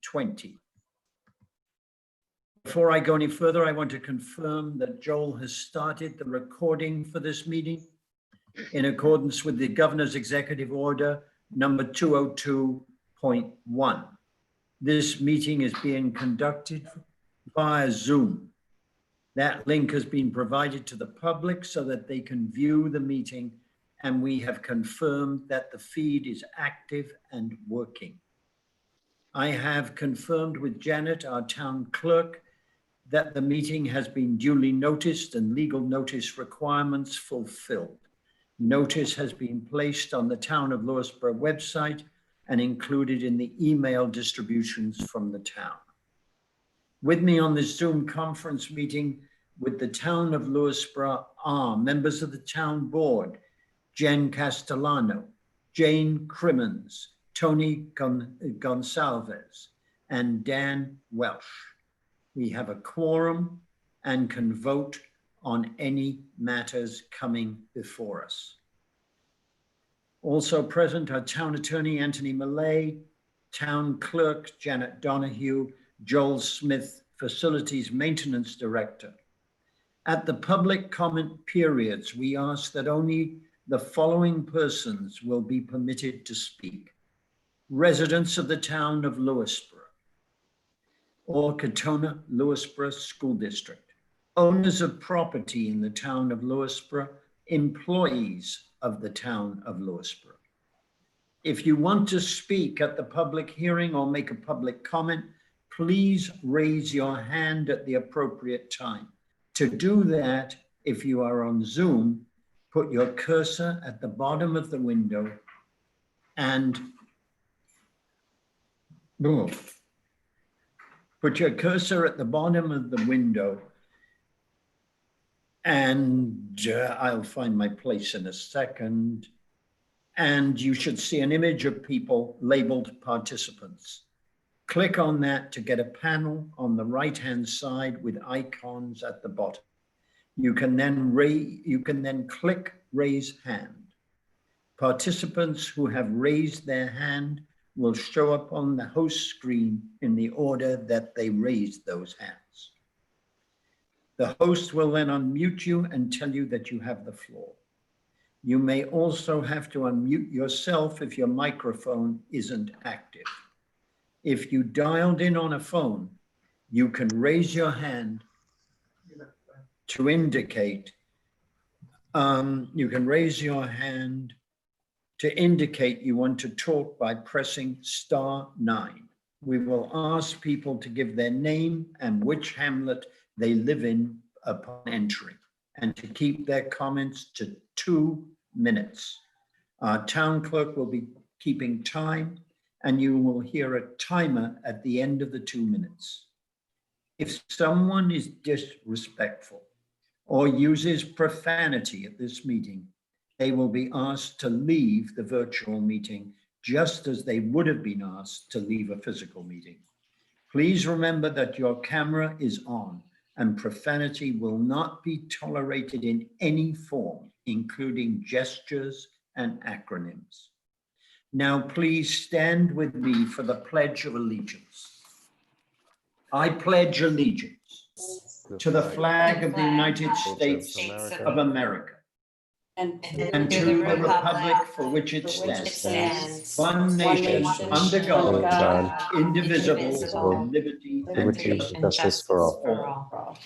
2020. Before I go any further, I want to confirm that Joel has started the recording for this meeting in accordance with the Governor's Executive Order number 202.1. This meeting is being conducted via Zoom. That link has been provided to the public so that they can view the meeting, and we have confirmed that the feed is active and working. I have confirmed with Janet, our town clerk, that the meeting has been duly noticed and legal notice requirements fulfilled. Notice has been placed on the Town of Lewisboro website and included in the email distributions from the town. With me on this Zoom conference meeting with the Town of Lewisboro are members of the town board, Jen Castellano, Jane Crimmins, Tony Gonsalves, and Dan Welsh. We have a quorum and can vote on any matters coming before us. Also present are Town Attorney Anthony Millay, Town Clerk Janet Donahue, Joel Smith, Facilities Maintenance Director. At the public comment periods, we ask that only the following persons will be permitted to speak: residents of the Town of Lewisboro or Katona Lewisboro School District, owners of property in the Town of Lewisboro, employees of the Town of Lewisboro. If you want to speak at the public hearing or make a public comment, please raise your hand at the appropriate time. To do that, if you are on Zoom, put your cursor at the bottom of the window and put your cursor at the bottom of the window, and I'll find my place in a second. And you should see an image of people labeled participants. Click on that to get a panel on the right-hand side with icons at the bottom. You can then click raise hand. Participants who have raised their hand will show up on the host screen in the order that they raised those hands. The host will then unmute you and tell you that you have the floor. You may also have to unmute yourself if your microphone isn't active. If you dialed in on a phone, you can raise your hand to indicate, you want to talk by pressing *9. We will ask people to give their name and which hamlet they live in upon entry, and to keep their comments to 2 minutes. Our town clerk will be keeping time, and you will hear a timer at the end of the 2 minutes. If someone is disrespectful or uses profanity at this meeting, they will be asked to leave the virtual meeting just as they would have been asked to leave a physical meeting. Please remember that your camera is on and profanity will not be tolerated in any form, including gestures and acronyms. Now, please stand with me for the Pledge of Allegiance. I pledge allegiance to the flag of the United States of America and to the republic for which it stands, one nation under God, indivisible, with liberty and justice for all.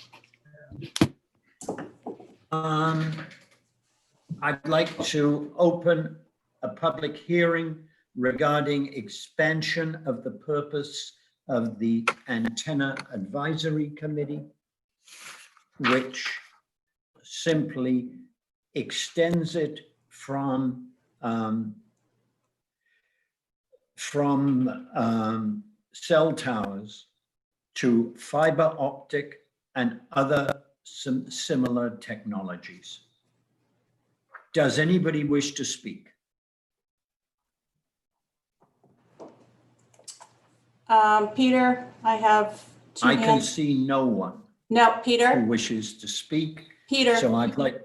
I'd like to open a public hearing regarding expansion of the purpose of the Antenna Advisory Committee, which simply extends it from cell towers to fiber optic and other similar technologies. Does anybody wish to speak? Peter, I have two I hands. can see no one No, who Peter, wishes to speak. Peter, So I'd like.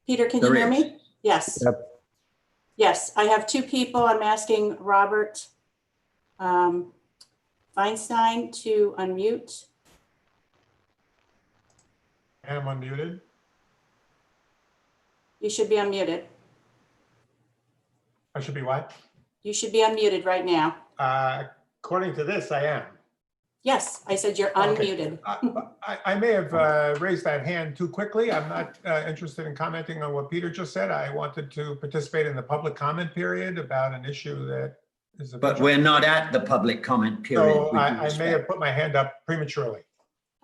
Peter, can you There hear is. me? Yes. Yep. Yes, I have two people. I'm asking Robert Feinstein to unmute. I am unmuted. You should be unmuted. I should be what? You should be unmuted right now. According to this, I am. Yes, I said you're Okay. unmuted. I may have raised that hand too quickly. I'm not interested in commenting on what Peter just said. I wanted to participate in the public comment period about an issue that is. But we're not at the public comment period. So with due I may respect. have put my hand up prematurely.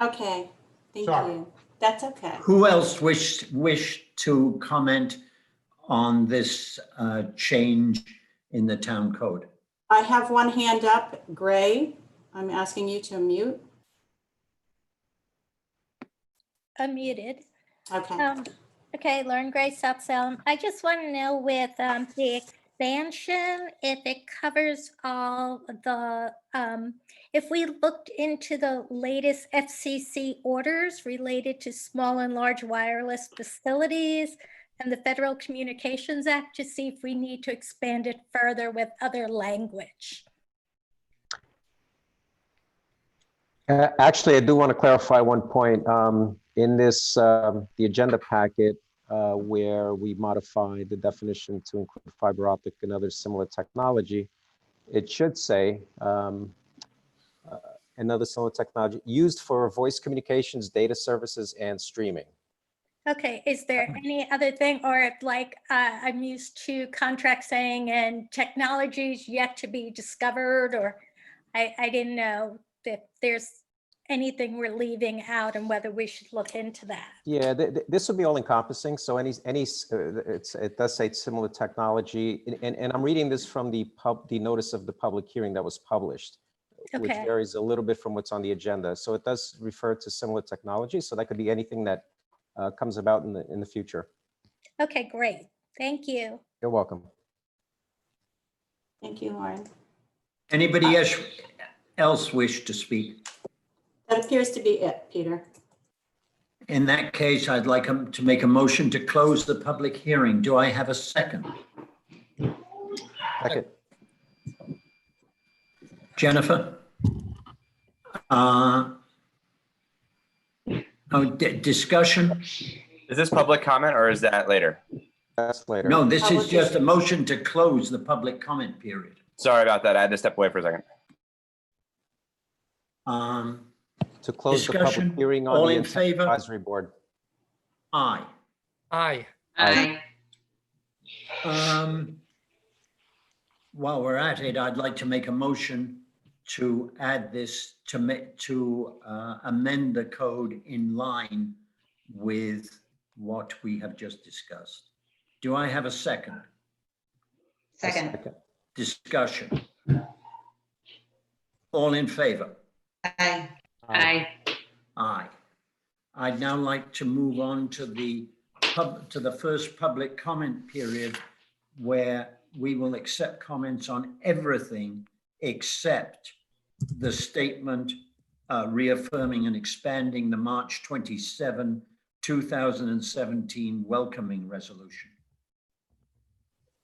Okay, thank Sorry. you. That's okay. Who else wish to comment on this change in the town code? I have one hand up, Gray. I'm asking you to unmute. Unmuted. Okay. Okay, Lauren Gray, South Salem. I just want to know with the expansion, if it covers all the, if we looked into the latest FCC orders related to small and large wireless facilities and the Federal Communications Act to see if we need to expand it further with other language. Actually, I do want to clarify one point. In this, the agenda packet, where we modified the definition to include fiber optic and other similar technology, it should say another similar technology used for voice communications, data services, and streaming. Okay, is there any other thing, or if like I'm used to contract saying and technologies yet to be discovered, or I didn't know if there's anything we're leaving out and whether we should look into that. Yeah, this would be all encompassing. So it does say similar technology, and I'm reading this from the notice of the public hearing that was published, which Okay. varies a little bit from what's on the agenda. So it does refer to similar technology. So that could be anything that comes about in the future. Okay, great. Thank you. You're welcome. Thank you, Lauren. Anybody else wish to speak? That appears to be it, Peter. In that case, I'd like to make a motion to close the public hearing. Do I have a second? Second. Jennifer? Discussion? Is this public comment or is that later? That's later. No, this is just a motion to close the public comment period. Sorry about that. I had to step away for a second. To close the Discussion? public hearing on All the in favor? advisory board. Aye. Aye. While we're at it, I'd like to make a motion to add this to amend the code in line with what we have just discussed. Do I have a second? Second. Discussion? All in favor? Aye. Aye. Aye. I'd now like to move on to the first public comment period, where we will accept comments on everything except the statement reaffirming and expanding the March 27, 2017 welcoming resolution.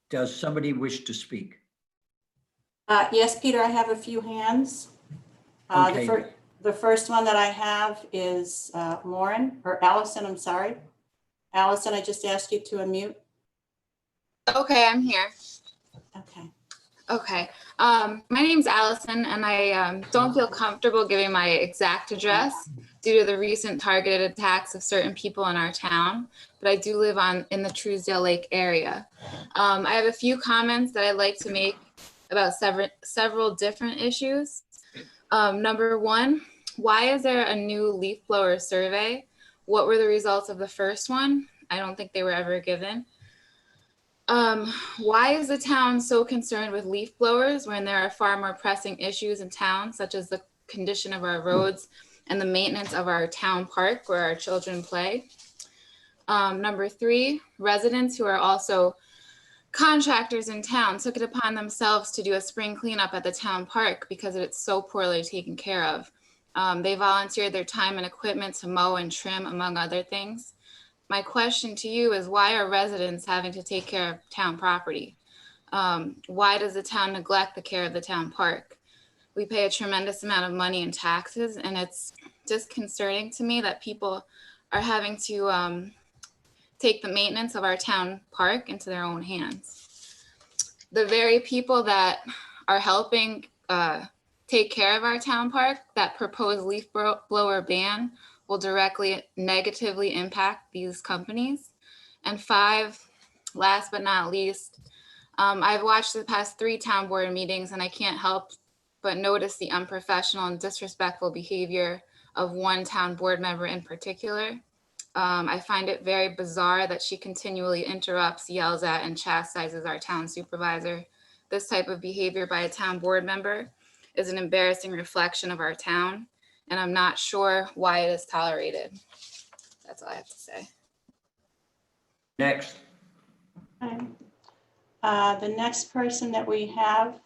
Does somebody wish to speak? Yes, Peter, I have a few hands. Okay. The first one that I have is Lauren, or Allison, I'm sorry. Allison, I just asked you to unmute. Okay, I'm here. Okay. Okay. My name's Allison, and I don't feel comfortable giving my exact address due to the recent targeted attacks of certain people in our town, but I do live in the Truesdale Lake area. I have a few comments that I'd like to make about several different issues. Number one, why is there a new leaf blower survey? What were the results of the first one? I don't think they were ever given. Why is the town so concerned with leaf blowers when there are far more pressing issues in town, such as the condition of our roads and the maintenance of our town park where our children play? Number three, residents who are also contractors in town took it upon themselves to do a spring cleanup at the town park because it's so poorly taken care of. They volunteered their time and equipment to mow and trim, among other things. My question to you is, why are residents having to take care of town property? Why does the town neglect the care of the town park? we pay a tremendous amount of money in taxes, and it's disconcerting to me that people are having to take the maintenance of our town park into their own hands. The very people that are helping take care of our town park, that proposed leaf blower ban will directly negatively impact these companies. And 5, last but not least, I've watched the past 3 town board meetings, and I can't help but notice the unprofessional and disrespectful behavior of one town board member in particular. I find it very bizarre that she continually interrupts, yells at, and chastises our town supervisor. This type of behavior by a town board member is an embarrassing reflection of our town, and I'm not sure why it is tolerated. That's all I have to say. Next. Okay. The next person that we have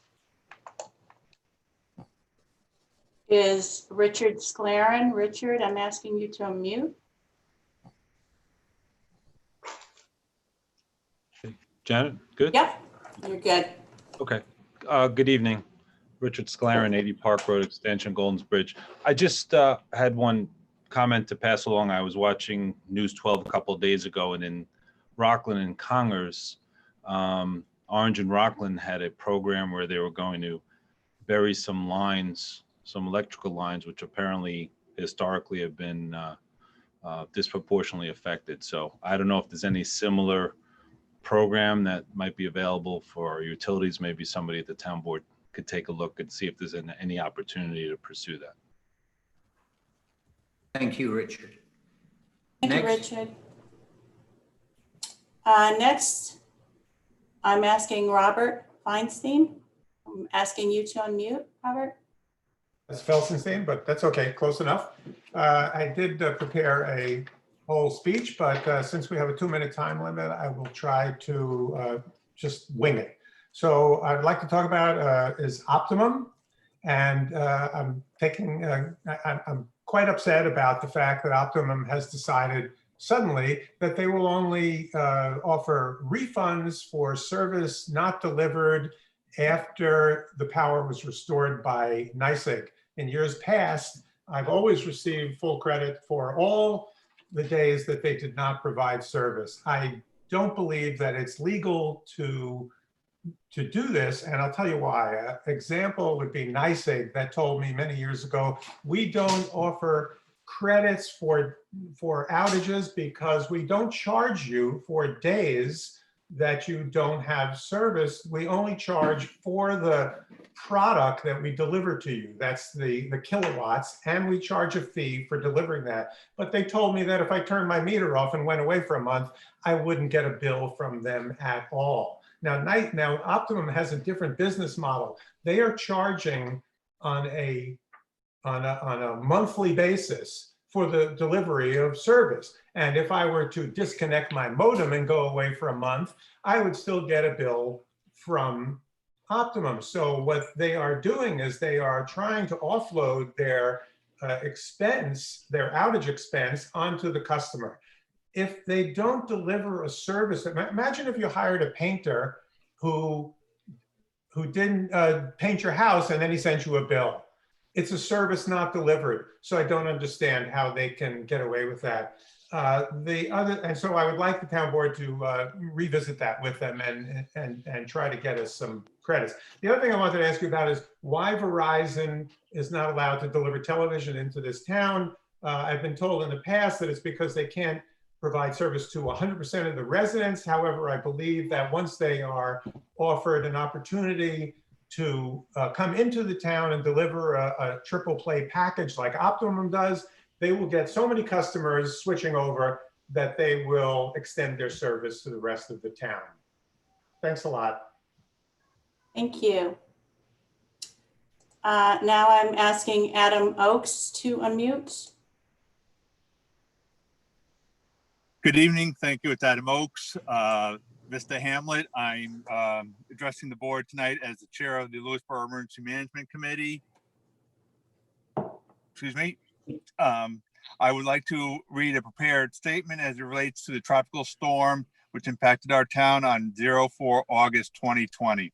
is Richard Sclaren. Richard, I'm asking you to unmute. Janet, good? Yep, you're good. Okay. Good evening. Richard Sclaren, 80 Park Road Extension, Goldens Bridge. I just had one comment to pass along. I was watching News 12 a couple of days ago, and in Rockland and Congers, Orange and Rockland had a program where they were going to bury some lines, some electrical lines, which apparently historically have been disproportionately affected. So I don't know if there's any similar program that might be available for utilities. Maybe somebody at the town board could take a look and see if there's any opportunity to pursue that. Thank you, Richard. Thank you, Next. Richard. Next, I'm asking Robert Feinstein. I'm asking you to unmute, Robert. That's Felsenstein, but that's okay, close enough. I did prepare a whole speech, but since we have a 2-minute time limit, I will try to just wing it. So I'd like to talk about is Optimum, and I'm quite upset about the fact that Optimum has decided suddenly that they will only offer refunds for service not delivered after the power was restored by NYSEG. In years past, I've always received full credit for all the days that they did not provide service. I don't believe that it's legal to do this, and I'll tell you why. An example would be NYSEG that told me many years ago, we don't offer credits for outages because we don't charge you for days that you don't have service. We only charge for the product that we deliver to you. That's the kilowatts, and we charge a fee for delivering that. But they told me that if I turned my meter off and went away for a month, I wouldn't get a bill from them at all. Now Optimum has a different business model. They are charging on a monthly basis for the delivery of service. And if I were to disconnect my modem and go away for a month, I would still get a bill from Optimum. So what they are doing is they are trying to offload their expense, their outage expense, onto the customer. If they don't deliver a service, imagine if you hired a painter who didn't paint your house and then he sent you a bill. It's a service not delivered. So I don't understand how they can get away with that. And so I would like the town board to revisit that with them and try to get us some credits. The other thing I wanted to ask you about is why Verizon is not allowed to deliver television into this town. I've been told in the past that it's because they can't provide service to 100% of the residents. However, I believe that once they are offered an opportunity to come into the town and deliver a triple play package like Optimum does, they will get so many customers switching over that they will extend their service to the rest of the town. Thanks a lot. Thank you. Now I'm asking Adam Oakes to unmute. Good evening. Thank you. It's Adam Oakes. Mr. Hamlet, I'm addressing the board tonight as the chair of the Lewisboro Emergency Management Committee. Excuse me. I would like to read a prepared statement as it relates to the tropical storm which impacted our town on 04 August 2020.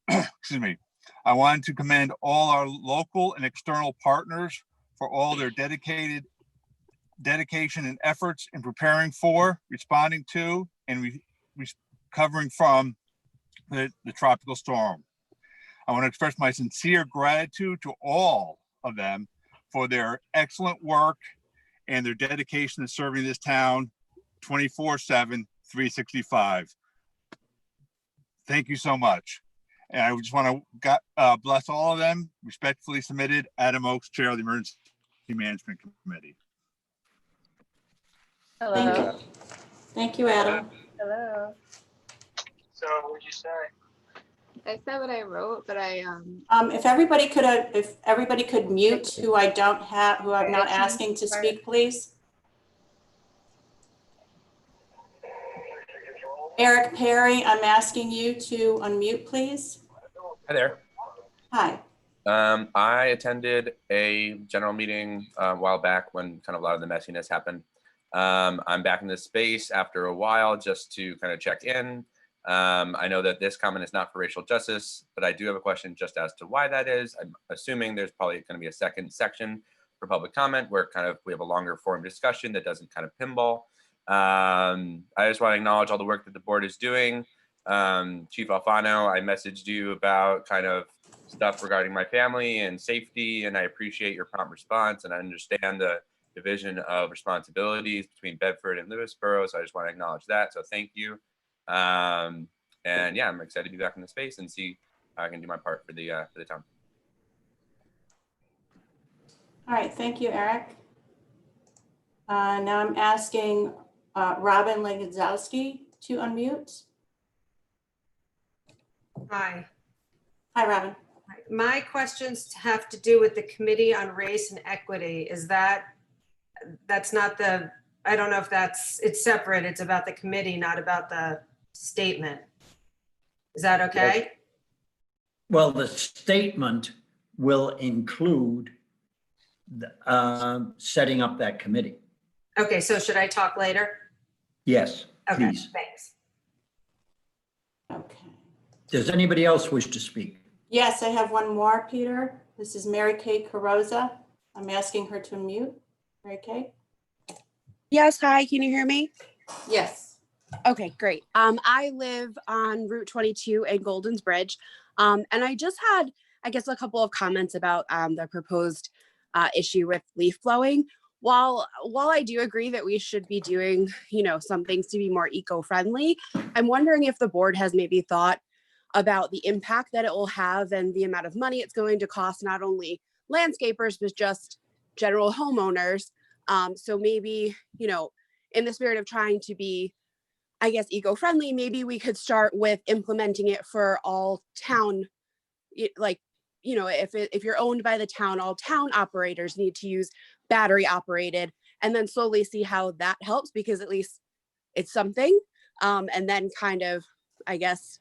Excuse me. I wanted to commend all our local and external partners for all their dedication and efforts in preparing for, responding to, and recovering from the tropical storm. I want to express my sincere gratitude to all of them for their excellent work and their dedication to serving this town 24/7, 365. Thank you so much. And I just want to bless all of them. Respectfully submitted, Adam Oakes, Chair of the Emergency Management Committee. Thank you. Thank you, Adam. Hello. So what'd you say? I said what I wrote, but If everybody could mute who I'm not asking to speak, please. Eric Perry, I'm asking you to unmute, please. Hi there. Hi. I attended a general meeting a while back when kind of a lot of the messiness happened. I'm back in this space after a while just to kind of check in. I know that this comment is not for racial justice, but I do have a question just as to why that is. I'm assuming there's probably going to be a second section for public comment where kind of we have a longer form discussion that doesn't kind of pinball. I just want to acknowledge all the work that the board is doing. Chief Alfano, I messaged you about kind of stuff regarding my family and safety, and I appreciate your prompt response, and I understand the division of responsibilities between Bedford and Lewisboro, so I just want to acknowledge that, so thank you. And yeah, I'm excited to be back in the space and see how I can do my part for the town. All right, thank you, Eric. Now I'm asking Robin Legenzowski to unmute. Hi. Hi, Robin. My questions have to do with the Committee on Race and Equity. That's not the, I don't know if it's separate. It's about the committee, not about the statement. Is that okay? Well, the statement will include setting up that committee. Okay, so should I talk later? Yes, Okay, please. thanks. Okay. Does anybody else wish to speak? Yes, I have one more, Peter. This is Mary Kay Carosa. I'm asking her to unmute. Mary Kay? Yes, hi, can you hear me? Yes. Okay, great. I live on Route 22 in Golden's Bridge. And I just had, I guess, a couple of comments about the proposed issue with leaf blowing. While I do agree that we should be doing, some things to be more eco-friendly, I'm wondering if the board has maybe thought about the impact that it will have and the amount of money it's going to cost not only landscapers, but just general homeowners. So maybe, in the spirit of trying to be, I guess, eco-friendly, maybe we could start with implementing it for all town, if you're owned by the town, all town operators need to use battery operated, and then slowly see how that helps, because at least it's something. And then kind of, I guess,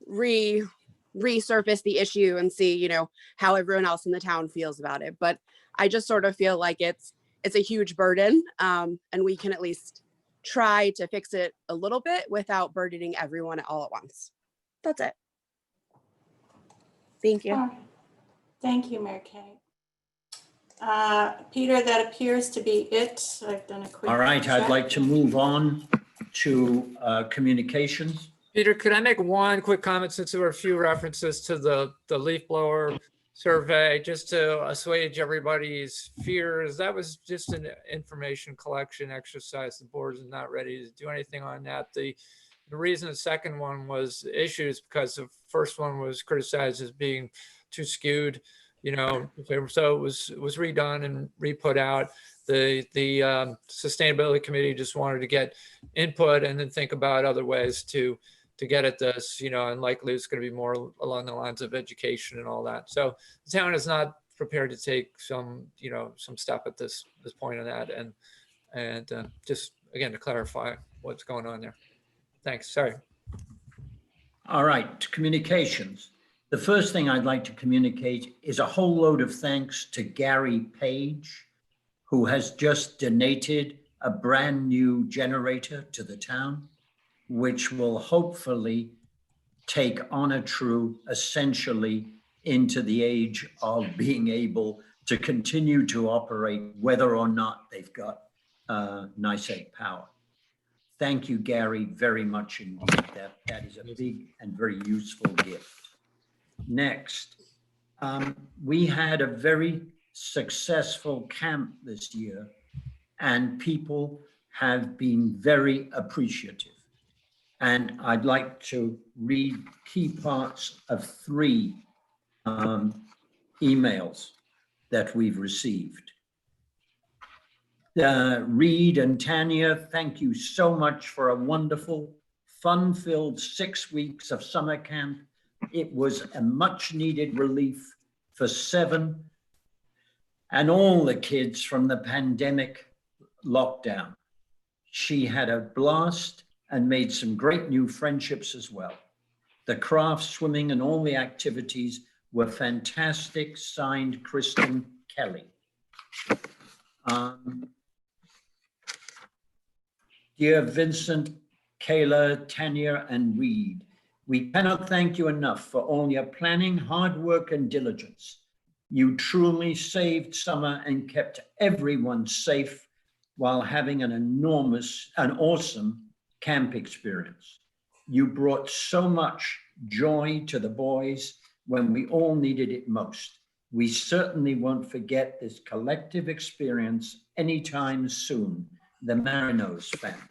resurface the issue and see, how everyone else in the town feels about it. But I just sort of feel like it's a huge burden, and we can at least try to fix it a little bit without burdening everyone all at once. That's it. Thank you. Thank you, Mary Kay. Peter, that appears to be it. I've done a quick All right, check. I'd like to move on to communications. Peter, could I make one quick comment, since there were a few references to the leaf blower survey, just to assuage everybody's fears? That was just an information collection exercise. The board is not ready to do anything on that. The reason the second one was issues because the first one was criticized as being too skewed, so it was redone and re-put out. The sustainability committee just wanted to get input and then think about other ways to get at this, and likely it's going to be more along the lines of education and all that. So the town is not prepared to take some step at this point on that, and just again to clarify what's going on there. Thanks. Sorry. All right, communications. The first thing I'd like to communicate is a whole load of thanks to Gary Page, who has just donated a brand new generator to the town, which will hopefully take on a true, essentially into the age of being able to continue to operate whether or not they've got NICEAG power. Thank you, Gary, very much indeed. That is a big and very useful gift. Next, we had a very successful camp this year, and people have been very appreciative. And I'd like to read key parts of 3 emails that we've received. Reed and Tanya, thank you so much for a wonderful, fun-filled 6 weeks of summer camp. It was a much-needed relief for 7 and all the kids from the pandemic lockdown. She had a blast and made some great new friendships as well. The crafts, swimming, and all the activities were fantastic. Signed, Kristen Kelly. Dear Vincent, Kayla, Tanya, and Reed, we cannot thank you enough for all your planning, hard work, and diligence. You truly saved summer and kept everyone safe while having an awesome camp experience. You brought so much joy to the boys when we all needed it most. We certainly won't forget this collective experience anytime soon. The Marinos family.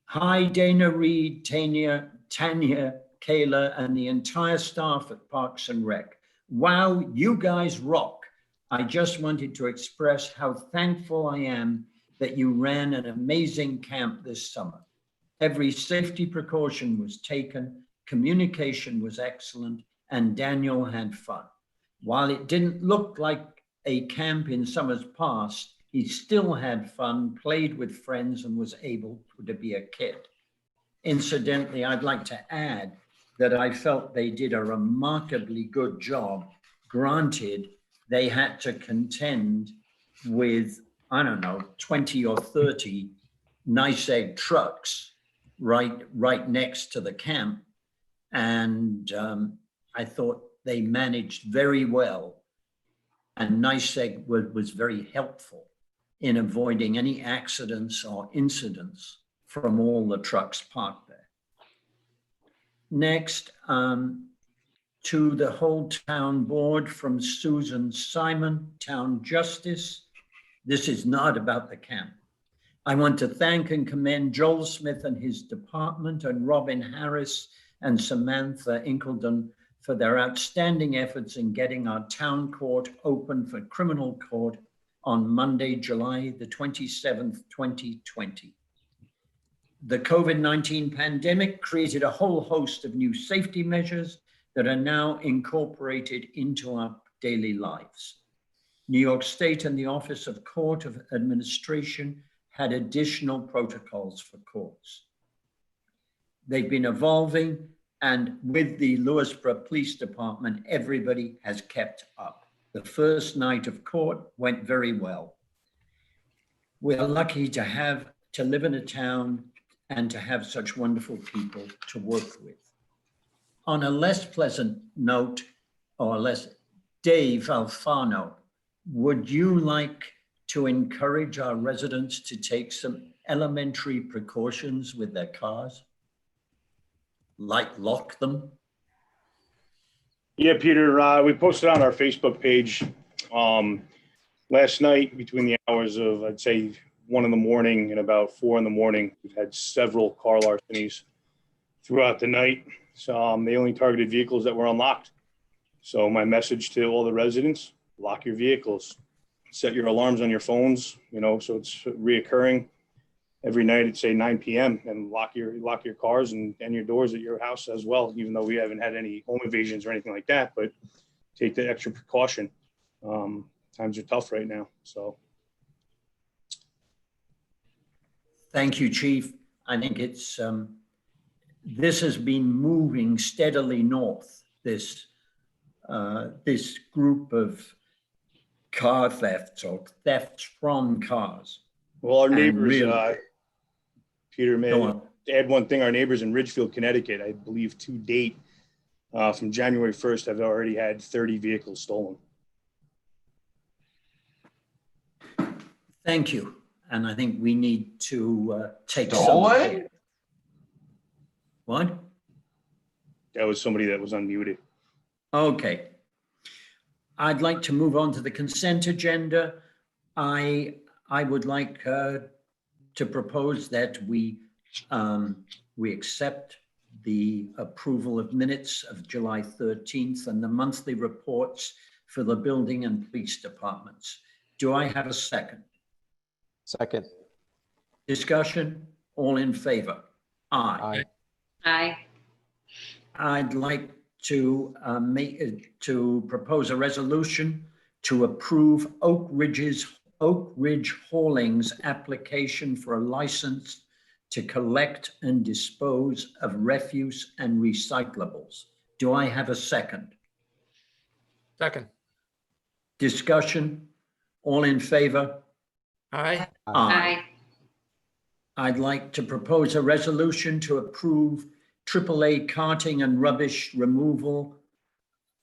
Hi, Dana, Reed, Tanya, Kayla, and the entire staff at Parks and Rec. Wow, you guys rock. I just wanted to express how thankful I am that you ran an amazing camp this summer. Every safety precaution was taken, communication was excellent, and Daniel had fun. While it didn't look like a camp in summers past, he still had fun, played with friends, and was able to be a kid. Incidentally, I'd like to add that I felt they did a remarkably good job. Granted, they had to contend with, I don't know, 20 or 30 NICEAG trucks right next to the camp. And I thought they managed very well. And NICEAG was very helpful in avoiding any accidents or incidents from all the trucks parked there. Next, to the whole town board from Susan Simon, Town Justice. This is not about the camp. I want to thank and commend Joel Smith and his department and Robin Harris and Samantha Inkledon for their outstanding efforts in getting our town court open for criminal court on Monday, July the 27th, 2020. The COVID-19 pandemic created a whole host of new safety measures that are now incorporated into our daily lives. New York State and the Office of Court of Administration had additional protocols for courts. They've been evolving, and with the Lewisboro Police Department, everybody has kept up. The first night of court went very well. We are lucky to live in a town and to have such wonderful people to work with. On a less pleasant note, Dave Alfano, would you like to encourage our residents to take some elementary precautions with their cars? Like lock them? Yeah, Peter, we posted on our Facebook page last night between the hours of, I'd say, 1 in the morning and about 4 in the morning. We've had several car larcenies throughout the night. So they only targeted vehicles that were unlocked. So my message to all the residents, lock your vehicles, set your alarms on your phones, so it's reoccurring every night at say 9 p.m. and lock your cars and your doors at your house as well, even though we haven't had any home invasions or anything like that, but take the extra precaution. Times are tough right now, so. Thank you, Chief. I think it's, this has been moving steadily north, this group of car thefts or thefts from cars. Well, our neighbors, really, Peter, may I add one thing. Our neighbors in Ridgefield, Connecticut, I believe to date, From January 1st, I've already had 30 vehicles stolen. Thank you. And I think we need to take some. Stolen? What? That was somebody that was unmuted. Okay. I'd like to move on to the consent agenda. I would like to propose that we accept the approval of minutes of July 13th and the monthly reports for the building and police departments. Do I have a second? Second. Discussion? All in favor? Aye. Aye. I'd like to propose a resolution to approve Oak Ridge Hauling's application for a license to collect and dispose of refuse and recyclables. Do I have a second? Second. Discussion? All in favor? Aye. Aye. I'd like to propose a resolution to approve AAA carting and rubbish removal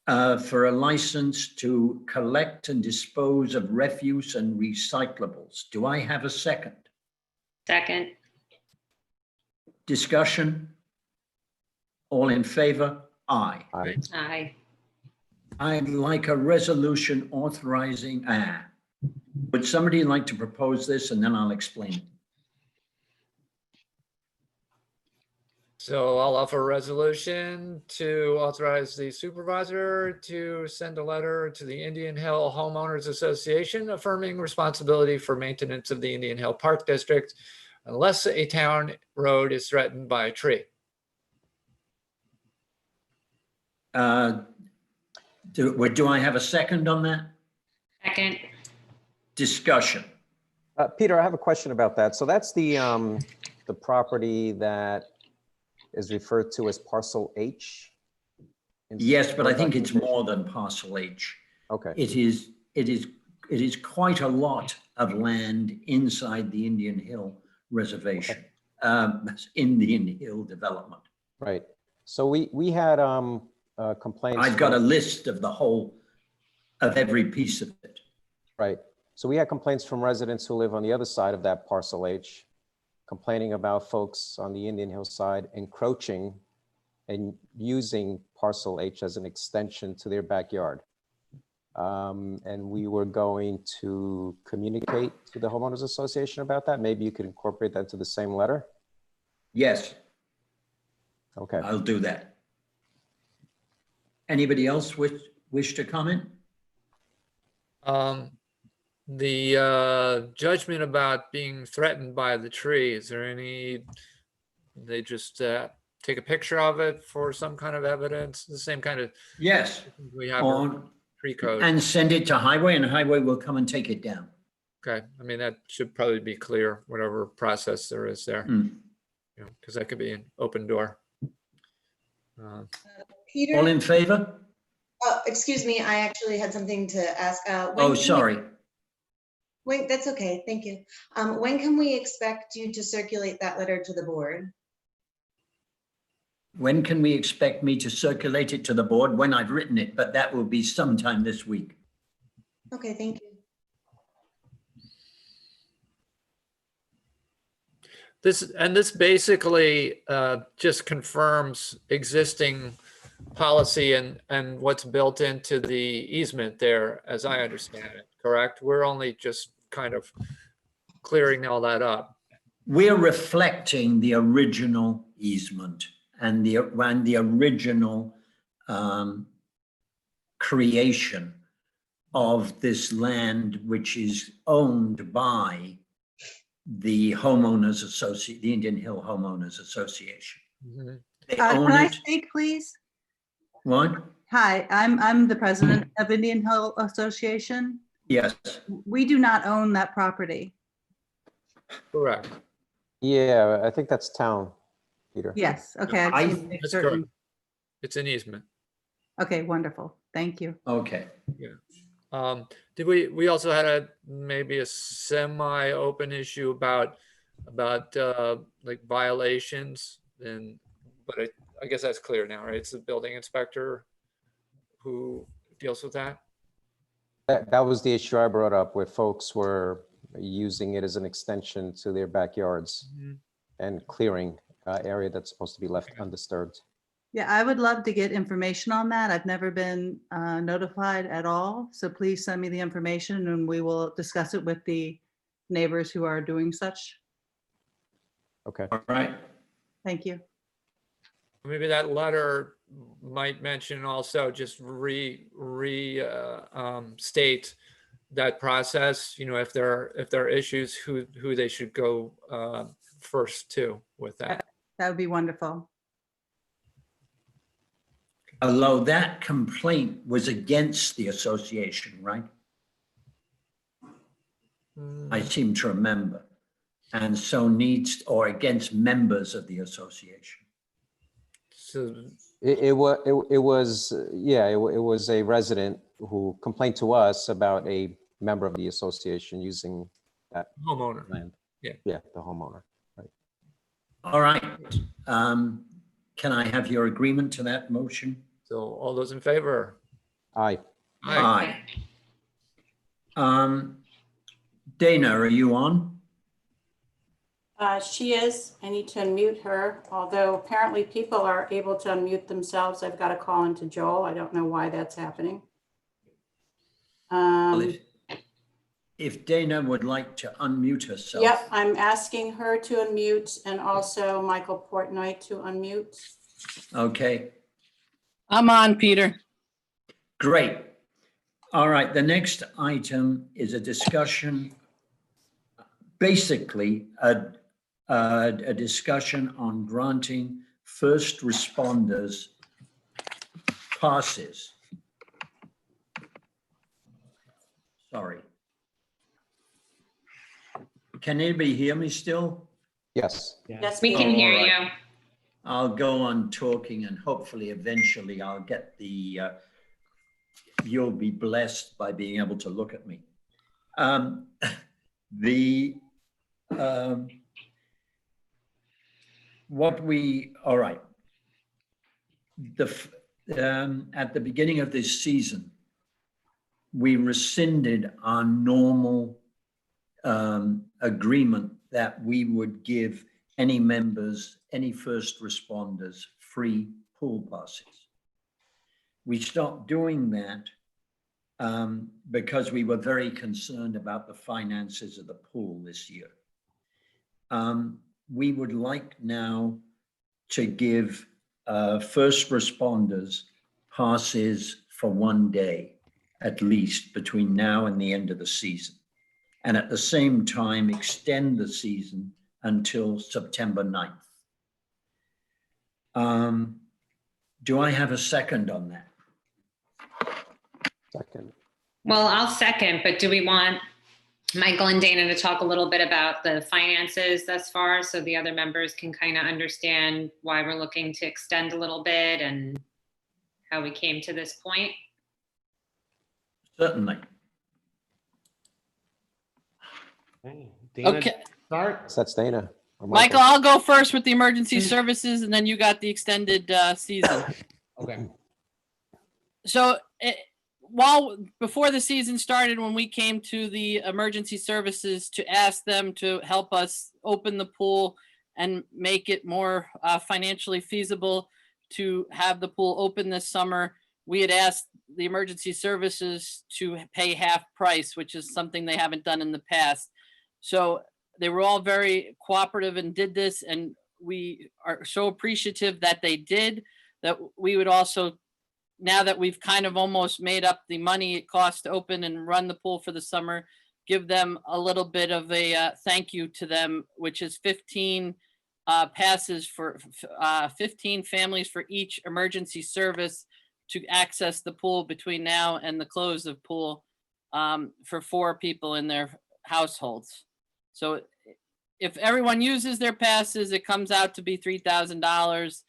for a license to collect and dispose of refuse and recyclables. Do I have a second? Second. Discussion? All in favor? Aye. Aye. Aye. I'd like a resolution authorizing, would somebody like to propose this and then I'll explain it? So I'll offer a resolution to authorize the supervisor to send a letter to the Indian Hill Homeowners Association affirming responsibility for maintenance of the Indian Hill Park District unless a town road is threatened by a tree. Do I have a second on that? Second. Discussion. Peter, I have a question about that. So that's the property that is referred to as parcel H? Yes, but I think it's more than parcel H. Okay. It is quite a lot of land inside the Indian Hill Reservation, Indian Hill development. Right. So we had complaints. I've got a list of every piece of it. Right. So we had complaints from residents who live on the other side of that parcel H, complaining about folks on the Indian Hill side encroaching and using parcel H as an extension to their backyard. And we were going to communicate to the homeowners association about that. Maybe you could incorporate that to the same letter. Yes. Okay. I'll do that. Anybody else wish to comment? The judgment about being threatened by the tree, is there any, they just take a picture of it for some kind of evidence, the same kind of. Yes. We have On tree code. and send it to Highway and Highway will come and take it down. Okay, I mean, that should probably be clear, whatever process there is there. You know, because that could be an open door. Peter? All in favor? Excuse me, I actually had something to ask. Oh, sorry. Wait, that's okay, thank you. When can we expect you to circulate that letter to the board? When can we expect me to circulate it to the board? When I've written it, but that will be sometime this week. Okay, thank you. This basically just confirms existing policy and what's built into the easement there, as I understand it, correct? We're only just kind of clearing all that up. We're reflecting the original easement and the original creation of this land, which is owned by the homeowners association, the Indian Hill Homeowners Association. Mhm. They Can own I it. speak, please? What? Hi, I'm the president of Indian Hill Association. Yes. We do not own that property. Correct. Yeah, I think that's town, Peter. Yes, okay. I just need to make That's certain. correct. It's an easement. Okay, wonderful. Thank you. Okay. Did we also had maybe a semi-open issue about like violations, but I guess that's clear now, right? It's the building inspector who deals with that. That was the issue I brought up, where folks were using it as an extension to their backyards and clearing area that's supposed to be left undisturbed. Yeah, I would love to get information on that. I've never been notified at all. So please send me the information and we will discuss it with the neighbors who are doing such. Okay. All right. Thank you. Maybe that letter might mention also just state that process, you know, if there are issues, who they should go first to with that. That would be wonderful. Although that complaint was against the association, right? I seem to remember. And so needs, or against members of the association. So It was a resident who complained to us about a member of the association using that homeowner. land. Yeah. Yeah, the homeowner. Right. All right. Can I have your agreement to that motion? So all those in favor? Aye. Aye. Dana, are you on? She is. I need to unmute her, although apparently people are able to unmute themselves. I've got to call into Joel. I don't know why that's happening. If Dana would like to unmute herself. Yep, I'm asking her to unmute and also Michael Portnoy to unmute. Okay, I'm on, Peter. great. All right, the next item is a discussion, basically a discussion on granting first responders passes. Sorry. Can anybody hear me still? Yes. Yes, We can hear All right. you. I'll go on talking and hopefully eventually I'll get the, you'll be blessed by being able to look at me. All right. At the beginning of this season, we rescinded our normal agreement that we would give any members, any first responders, free pool passes. We stopped doing that because we were very concerned about the finances of the pool this year. We would like now to give first responders passes for one day, at least between now and the end of the season. And at the same time, extend the season until September 9th. Do I have a second on that? Second. Well, I'll second, but do we want Michael and Dana to talk a little bit about the finances thus far so the other members can kind of understand why we're looking to extend a little bit and how we came to this point? Certainly. Okay, So that's Dana. or Michael, I'll go first with the emergency services and then you got the extended season. Okay. So before the season started, when we came to the emergency services to ask them to help us open the pool and make it more financially feasible to have the pool open this summer, we had asked the emergency services to pay half price, which is something they haven't done in the past. So they were all very cooperative and did this, and we are so appreciative that they did, that we would also, now that we've kind of almost made up the money it costs to open and run the pool for the summer, give them a little bit of a thank you to them, which is 15 passes for 15 families for each emergency service to access the pool between now and the close of pool for 4 people in their households. So if everyone uses their passes, it comes out to be $3,000.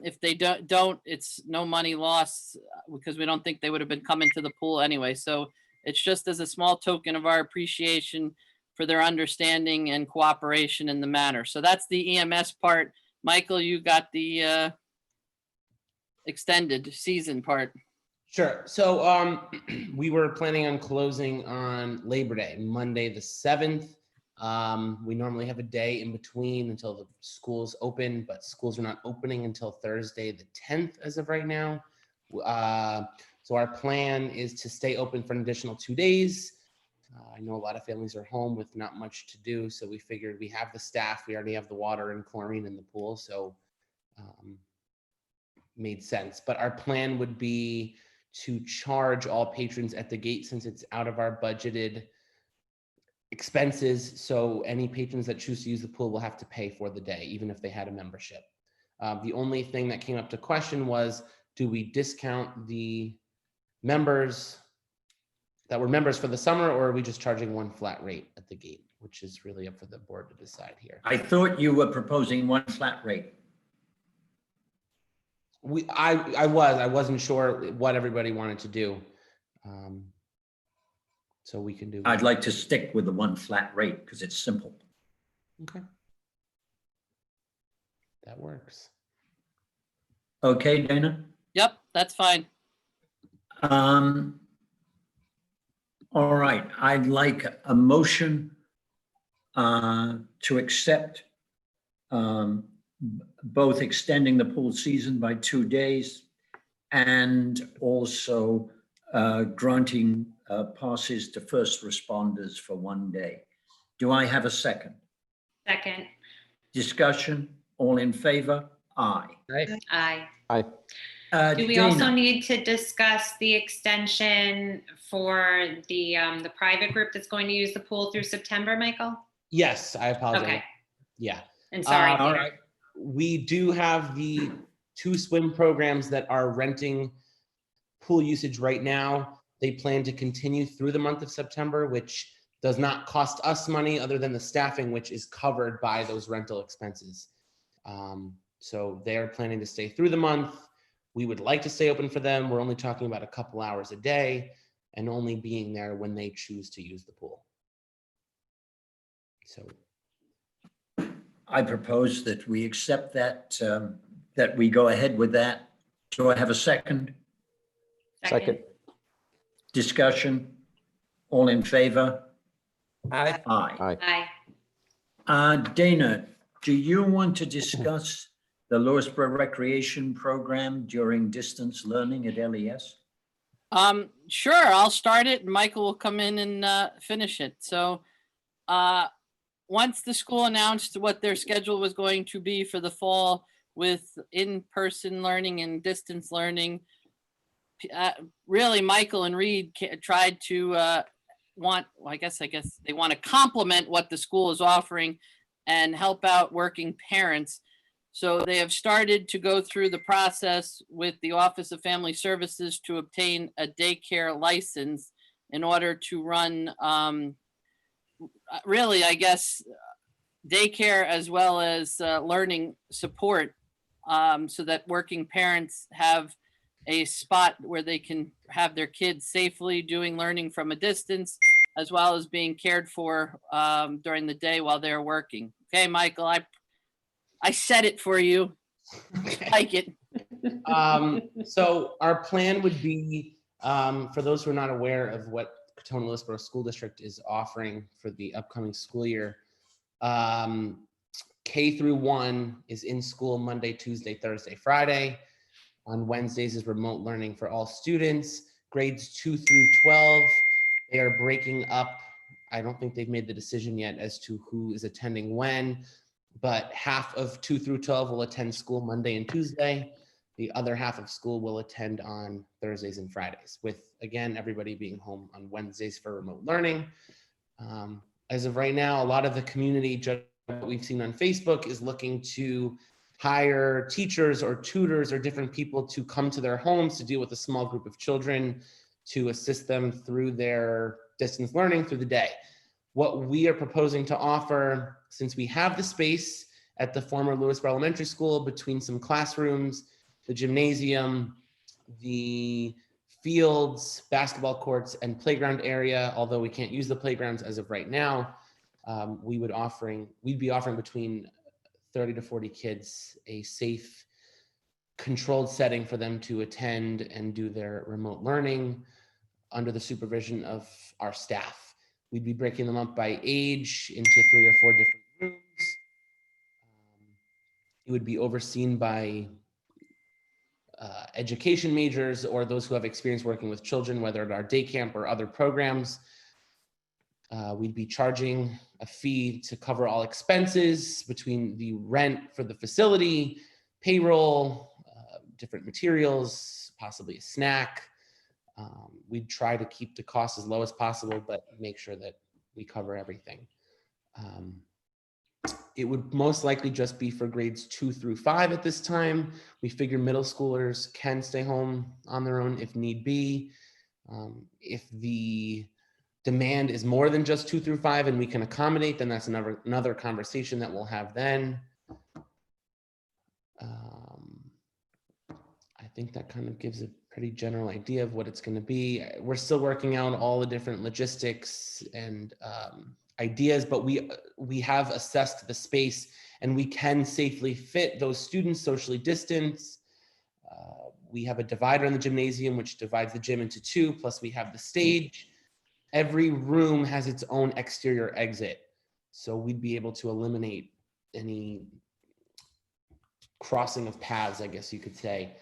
If they don't, it's no money lost because we don't think they would have been coming to the pool anyway. So it's just as a small token of our appreciation for their understanding and cooperation in the matter. So that's the EMS part. Michael, you got the extended season part? Sure. So we were planning on closing on Labor Day, Monday the 7th. We normally have a day in between until the schools open, but schools are not opening until Thursday the 10th as of right now. So our plan is to stay open for an additional 2 days. I know a lot of families are home with not much to do, so we figured we have the staff, we already have the water and chlorine in the pool, so made sense. But our plan would be to charge all patrons at the gate since it's out of our budgeted expenses. So any patrons that choose to use the pool will have to pay for the day, even if they had a membership. The only thing that came up to question was, do we discount the members that were members for the summer, or are we just charging one flat rate at the gate, which is really up for the board to decide here. I thought you were proposing one flat rate. I wasn't sure what everybody wanted to do. So we can do. I'd like to stick with the one flat rate because it's simple. Okay. That works. Okay, Dana? Yep, that's fine. All right, I'd like a motion to accept both extending the pool season by 2 days and also granting passes to first responders for 1 day. Do I have a second? Second. Discussion, all in favor? Aye. Aye. Aye. Do we also need to discuss the extension for the private group that's going to use the pool through September, Michael? Yes, I apologize. Okay. Yeah. And sorry, all Peter. right. We do have the 2 swim programs that are renting pool usage right now. They plan to continue through the month of September, which does not cost us money other than the staffing, which is covered by those rental expenses. So they're planning to stay through the month. We would like to stay open for them. We're only talking about a couple hours a day and only being there when they choose to use the pool. So I propose that we accept that, that we go ahead with that. Do I have a second? Second. Discussion, all in favor? Aye. Aye. Aye. Dana, do you want to discuss the Lewisboro Recreation Program during distance learning at LES? Sure, I'll start it and Michael will come in and finish it. So once the school announced what their schedule was going to be for the fall with in-person learning and distance learning, really Michael and Reed tried to I guess they want to complement what the school is offering and help out working parents. So they have started to go through the process with the Office of Family Services to obtain a daycare license in order to run really, I guess, daycare as well as learning support so that working parents have a spot where they can have their kids safely doing learning from a distance, as well as being cared for during the day while they're working. Okay, Michael, I said it for you. Like it. So our plan would be, for those who are not aware of what Katona Lewisboro School District is offering for the upcoming school year, K through 1 is in school Monday, Tuesday, Thursday, Friday. On Wednesdays is remote learning for all students. Grades 2 through 12, they are breaking up. I don't think they've made the decision yet as to who is attending when, but half of 2 through 12 will attend school Monday and Tuesday. The other half of school will attend on Thursdays and Fridays, with, again, everybody being home on Wednesdays for remote learning. As of right now, a lot of the community, just what we've seen on Facebook, is looking to hire teachers or tutors or different people to come to their homes to deal with a small group of children to assist them through their distance learning through the day. What we are proposing to offer, since we have the space at the former Lewisboro Elementary School between some classrooms, the gymnasium, the fields, basketball courts, and playground area, although we can't use the playgrounds as of right now, we'd be offering between 30 to 40 kids a safe controlled setting for them to attend and do their remote learning under the supervision of our staff. We'd be breaking them up by age into 3 or 4 different rooms. It would be overseen by education majors or those who have experience working with children, whether at our day camp or other programs. We'd be charging a fee to cover all expenses between the rent for the facility, payroll, different materials, possibly a snack. We'd try to keep the cost as low as possible, but make sure that we cover everything. It would most likely just be for grades 2 through 5 at this time. We figure middle schoolers can stay home on their own if need be. If the demand is more than just 2 through 5 and we can accommodate, then that's another conversation that we'll have then. I think that kind of gives a pretty general idea of what it's going to be. We're still working out all the different logistics and ideas, but we have assessed the space and we can safely fit those students socially distanced. We have a divider in the gymnasium, which divides the gym into 2, plus we have the stage. Every room has its own exterior exit. So we'd be able to eliminate any crossing of paths, I guess you could say,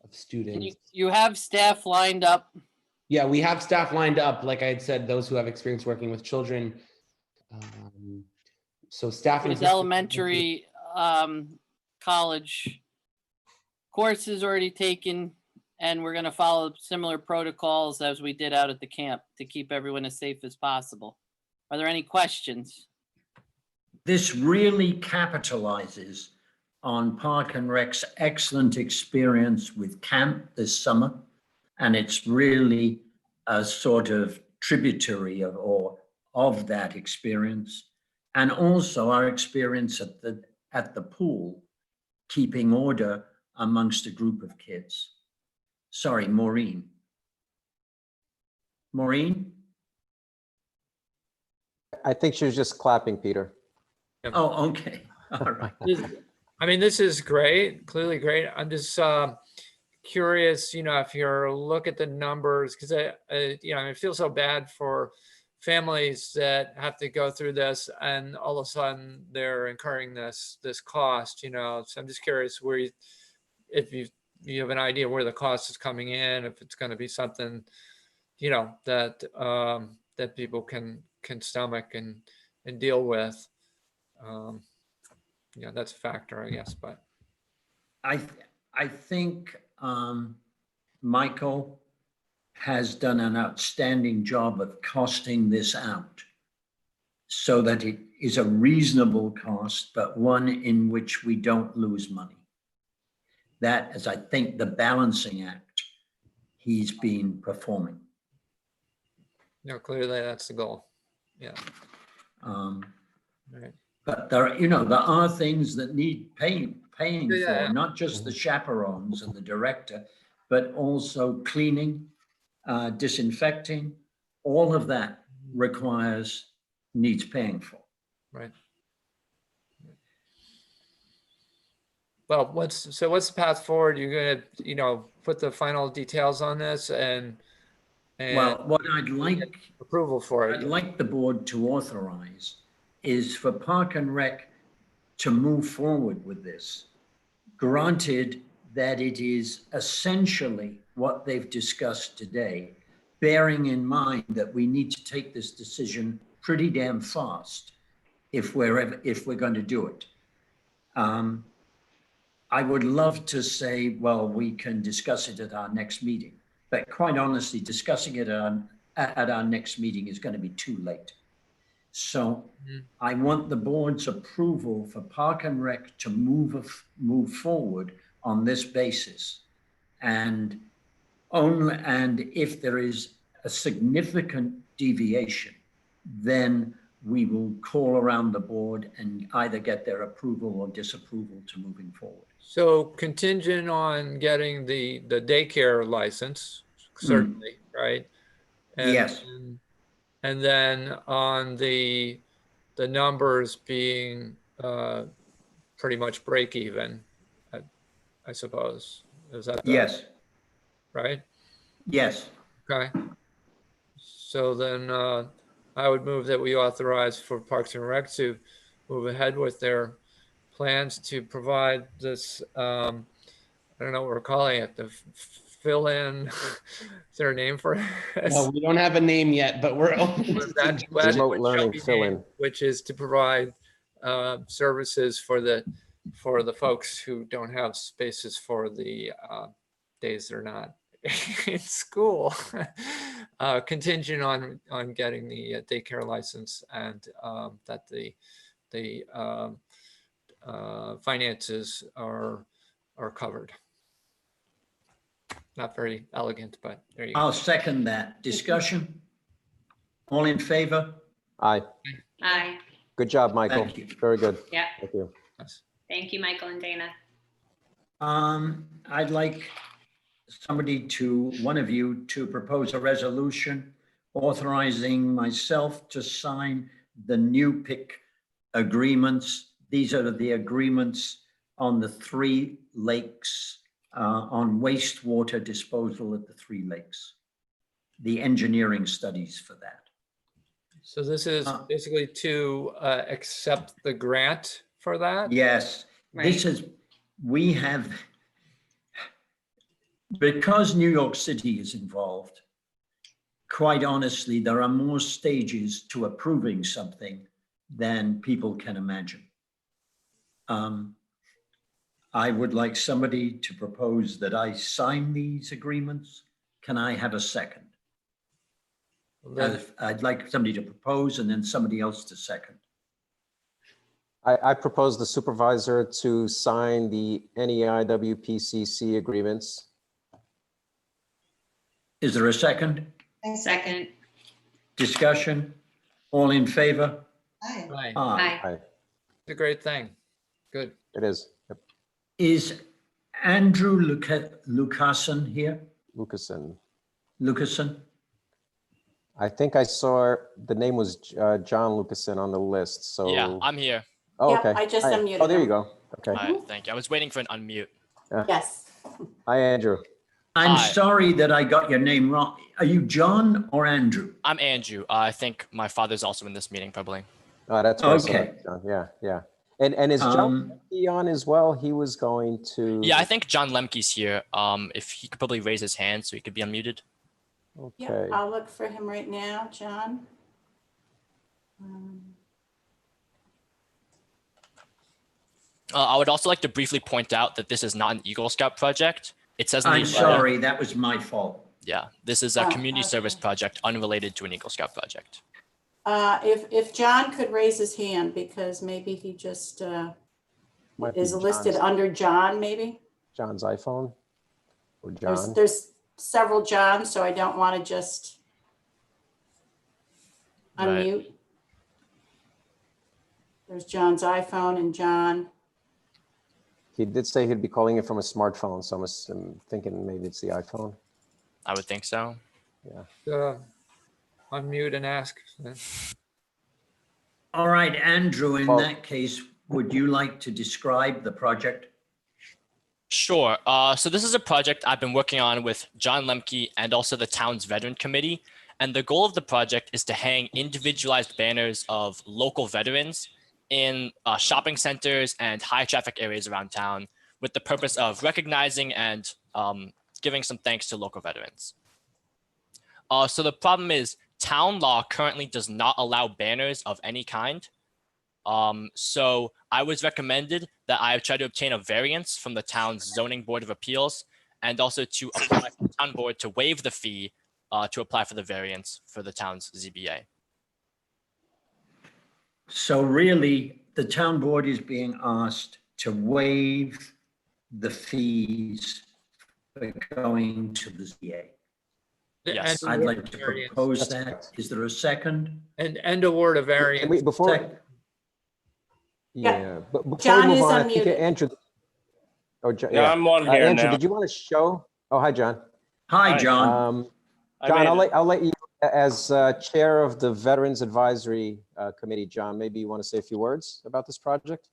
of students. You have staff lined up? Yeah, we have staff lined up. Like I had said, those who have experience working with children. So staffing. There's elementary, college courses already taken, and we're going to follow similar protocols as we did out at the camp to keep everyone as safe as possible. Are there any questions? This really capitalizes on Park and Rec's excellent experience with camp this summer. And it's really a sort of tributary of that experience. And also our experience at the pool, keeping order amongst a group of kids. Sorry, Maureen. Maureen? I think she was just clapping, Peter. Oh, okay. All right. I mean, this is great, clearly great. I'm just curious, if you look at the numbers, because I feel so bad for families that have to go through this and all of a sudden they're incurring this cost, so I'm just curious if you have an idea where the cost is coming in, if it's going to be something, that people can stomach and deal with. That's a factor, I guess, but. I think Michael has done an outstanding job of costing this out so that it is a reasonable cost, but one in which we don't lose money. That is, I think, the balancing act he's been performing. Clearly that's the goal. Yeah. Right. But there are things that need paying Yeah. for, not just the chaperones and the director, but also cleaning, disinfecting. All of that needs paying for. Right. Well, what's the path forward? You're gonna, put the final details on this and well, what I'd like approval for it. I'd like the board to authorize is for Park and Rec to move forward with this, granted that it is essentially what they've discussed today, bearing in mind that we need to take this decision pretty damn fast if we're going to do it. I would love to say, well, we can discuss it at our next meeting, but quite honestly, discussing it at our next meeting is going to be too late. So I want the board's approval for Park and Rec to move forward on this basis. And if there is a significant deviation, then we will call around the board and either get their approval or disapproval to moving forward. So contingent on getting the daycare license, certainly, right? And, yes. And then on the numbers being pretty much break even, I suppose. Is that the- Yes, right? yes. Okay. So then I would move that we authorize for Parks and Rec to move ahead with their plans to provide this, I don't know what we're calling it, the fill-in, is there a name for it? No, we don't have a name yet, but we're open to That- suggestions. Remote which shall learning be fill-in. named, which is to provide services for the folks who don't have spaces for the days they're not in school, contingent on getting the daycare license and that the finances are covered. Not very elegant, but there you go. I'll second that. Discussion? All in favor? Aye. Aye. Good job, Michael. Thank you. Very good. Yeah. Thank you. Thank you, Michael and Dana. I'd like one of you to propose a resolution authorizing myself to sign the new PIC agreements. These are the agreements on the 3 lakes, on wastewater disposal at the 3 lakes. The engineering studies for that. So this is basically to accept the grant for that? Yes, this is, we have, because New York City is involved, quite honestly, there are more stages to approving something than people can imagine. I would like somebody to propose that I sign these agreements. Can I have a second? I'd like somebody to propose and then somebody else to second. I propose the supervisor to sign the NEIWPCC agreements. Is there a second? Second. Discussion? All in favor? Aye. Aye. Aye. It's a great thing. Good. It is. Yep. Is Andrew Lucassen here? Lucassen. Lucassen? I think I saw the name was John Lucassen on the list. So Yeah, I'm here. Oh, Yep, okay. I just Hi. unmuted Oh, there you him. go. Okay. All right, thank you. I was waiting for an unmute. Yes. Hi, Andrew. I'm Hi. sorry that I got your name wrong. Are you John or Andrew? I'm Andrew. I think my father's also in this meeting, probably. Oh, that's what I saw, Okay. John. Yeah, yeah. And is John on as well? He was going to. Yeah, I think John Lemke's here. If he could probably raise his hand so he could be unmuted. Okay. Yep, I'll look for him right now, John. I would also like to briefly point out that this is not an Eagle Scout project. It says in the I'm sorry, that was my fault. Yeah, this is a community service project unrelated to an Eagle Scout project. If John could raise his hand, because maybe he just Might be is listed John's- under John, maybe? John's iPhone or John. There's several Johns, so I don't want to just Right. unmute. There's John's iPhone and John. He did say he'd be calling it from a smartphone, so I'm thinking maybe it's the iPhone. I would think so. Yeah. Unmute and ask. All right, Andrew, in Well- that case, would you like to describe the project? Sure. So this is a project I've been working on with John Lemke and also the town's veteran committee. And the goal of the project is to hang individualized banners of local veterans in shopping centers and high traffic areas around town with the purpose of recognizing and giving some thanks to local veterans. So the problem is town law currently does not allow banners of any kind. So I was recommended that I try to obtain a variance from the town's zoning board of appeals and also to apply for the town board to waive the fee to apply for the variance for the town's ZBA. So really, the town board is being asked to waive the fees for going to the ZBA. Yes. I'd like to Variance. propose that. Is there a second? And award a variance. Can we, before. Sec- Yeah, but before John we move is on, I think unmuted. Andrew. Oh, Yeah, I'm on here Andrew, now. did you want to show? Oh, hi, John. Hi, Hi. John. I John, made it. I'll let you, as chair of the Veterans Advisory Committee, John, maybe you want to say a few words about this project?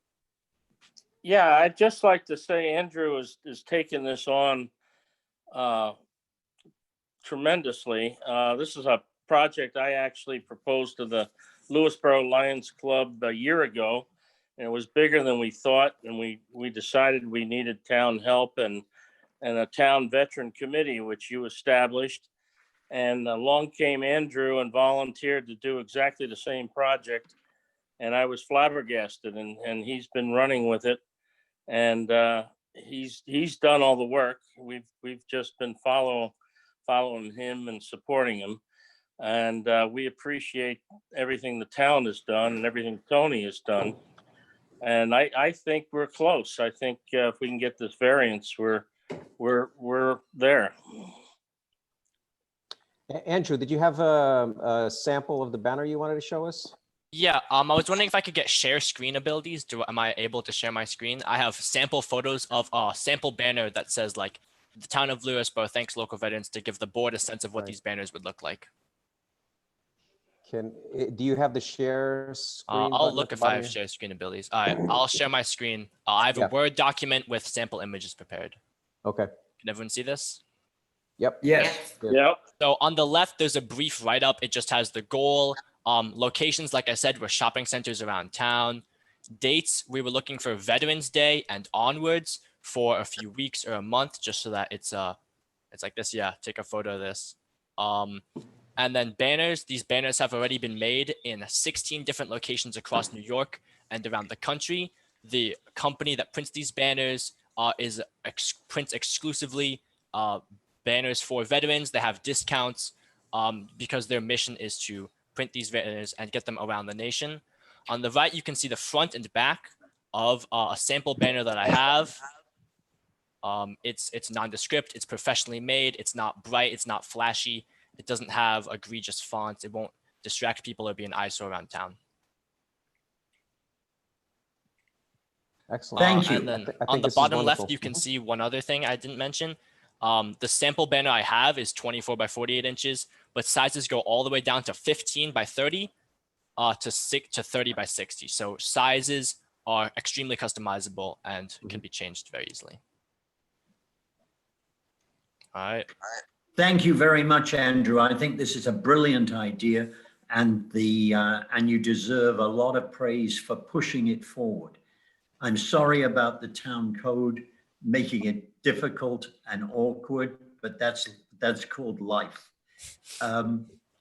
Yeah, I'd just like to say Andrew is taking this on tremendously. This is a project I actually proposed to the Lewisboro Lions Club a year ago, and it was bigger than we thought. And we decided we needed town help and a town veteran committee, which you established. And along came Andrew and volunteered to do exactly the same project. And I was flabbergasted, and he's been running with it. And he's done all the work. We've just been following him and supporting him. And we appreciate everything the town has done and everything Tony has done. And I think we're close. I think if we can get this variance, we're there. Andrew, did you have a sample of the banner you wanted to show us? Yeah, I was wondering if I could get share screen abilities. Am I able to share my screen? I have sample photos of a sample banner that says like, the town of Lewisboro thanks local veterans, to give the board a sense of what these banners would look like. Do you have the share screen? I'll look if I have share screen abilities. All right, I'll share my screen. I have a Word document with sample images prepared. Okay. Can everyone see this? Yep. Yes. Yep. So on the left, there's a brief write-up. It just has the goal. Locations, like I said, were shopping centers around town. Dates, we were looking for Veterans Day and onwards for a few weeks or a month, just so that it's like this. Yeah, take a photo of this. And then banners. These banners have already been made in 16 different locations across New York and around the country. The company that prints these banners prints exclusively banners for veterans. They have discounts because their mission is to print these banners and get them around the nation. On the right, you can see the front and back of a sample banner that I have. It's nondescript, it's professionally made, it's not bright, it's not flashy, it doesn't have egregious fonts, it won't distract people or be an eyesore around town. Excellent. Thank you. And then on the bottom left, you can see one other thing I didn't mention. The sample banner I have is 24 by 48 inches, but sizes go all the way down to 15 by 30 to 30 by 60. So sizes are extremely customizable and can be changed very easily. All right. Thank you very much, Andrew. I think this is a brilliant idea, and you deserve a lot of praise for pushing it forward. I'm sorry about the town code making it difficult and awkward, but that's called life.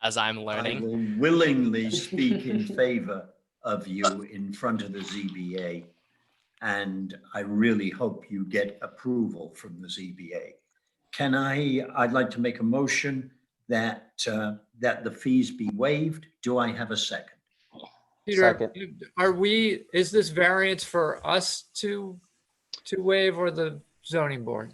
As I'm learning. I will willingly speak in favor of you in front of the ZBA, and I really hope you get approval from the ZBA. I'd like to make a motion that the fees be waived. Do I have a second? Peter, is this variance for us to waive or the zoning board?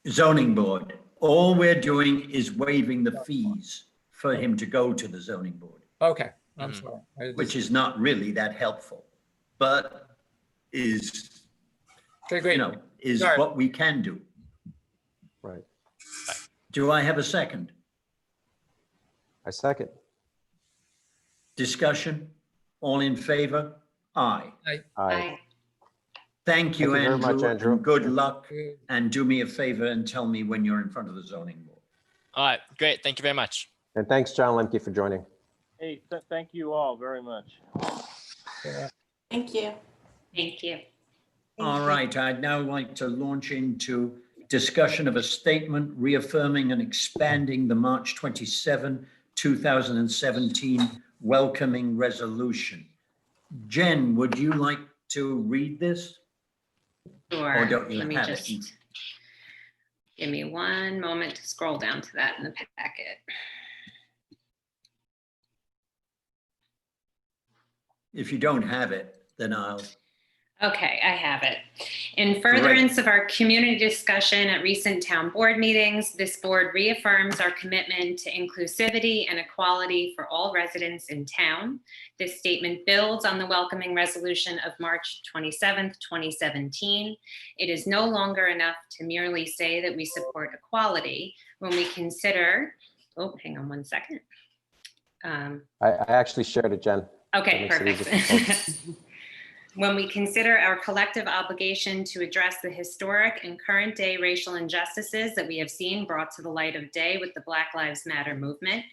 Zoning board. All we're doing is waiving the fees for him to go to the zoning board. Okay, I'm sorry. Which is not really that helpful, but is, what we can do. Right. Do I have a second? I second. Discussion? All in favor? Aye. Aye. Thank you, Thank you very much, Andrew. And good luck. And do me a favor and tell me when you're in front of the zoning board. All right, great. Thank you very much. And thanks, John Lemke, for joining. Hey, thank you all very much. Thank you. Thank you. All right, I'd now like to launch into discussion of a statement reaffirming and expanding the March 27, 2017 welcoming resolution. Jen, would you like to read this? Sure. Or don't you Let me have just it? give me one moment to scroll down to that in the packet. If you don't have it, then I'll. Okay, I have it. In furtherance of our community discussion at recent town board meetings, this board reaffirms our commitment to inclusivity and equality for all residents in town. This statement builds on the welcoming resolution of March 27th, 2017. It is no longer enough to merely say that we support equality when we consider, oh, hang on one second. I actually shared it, Jen. Okay, perfect. When we consider our collective obligation to address the historic and current day racial injustices that we have seen brought to the light of day with the Black Lives Matter movement,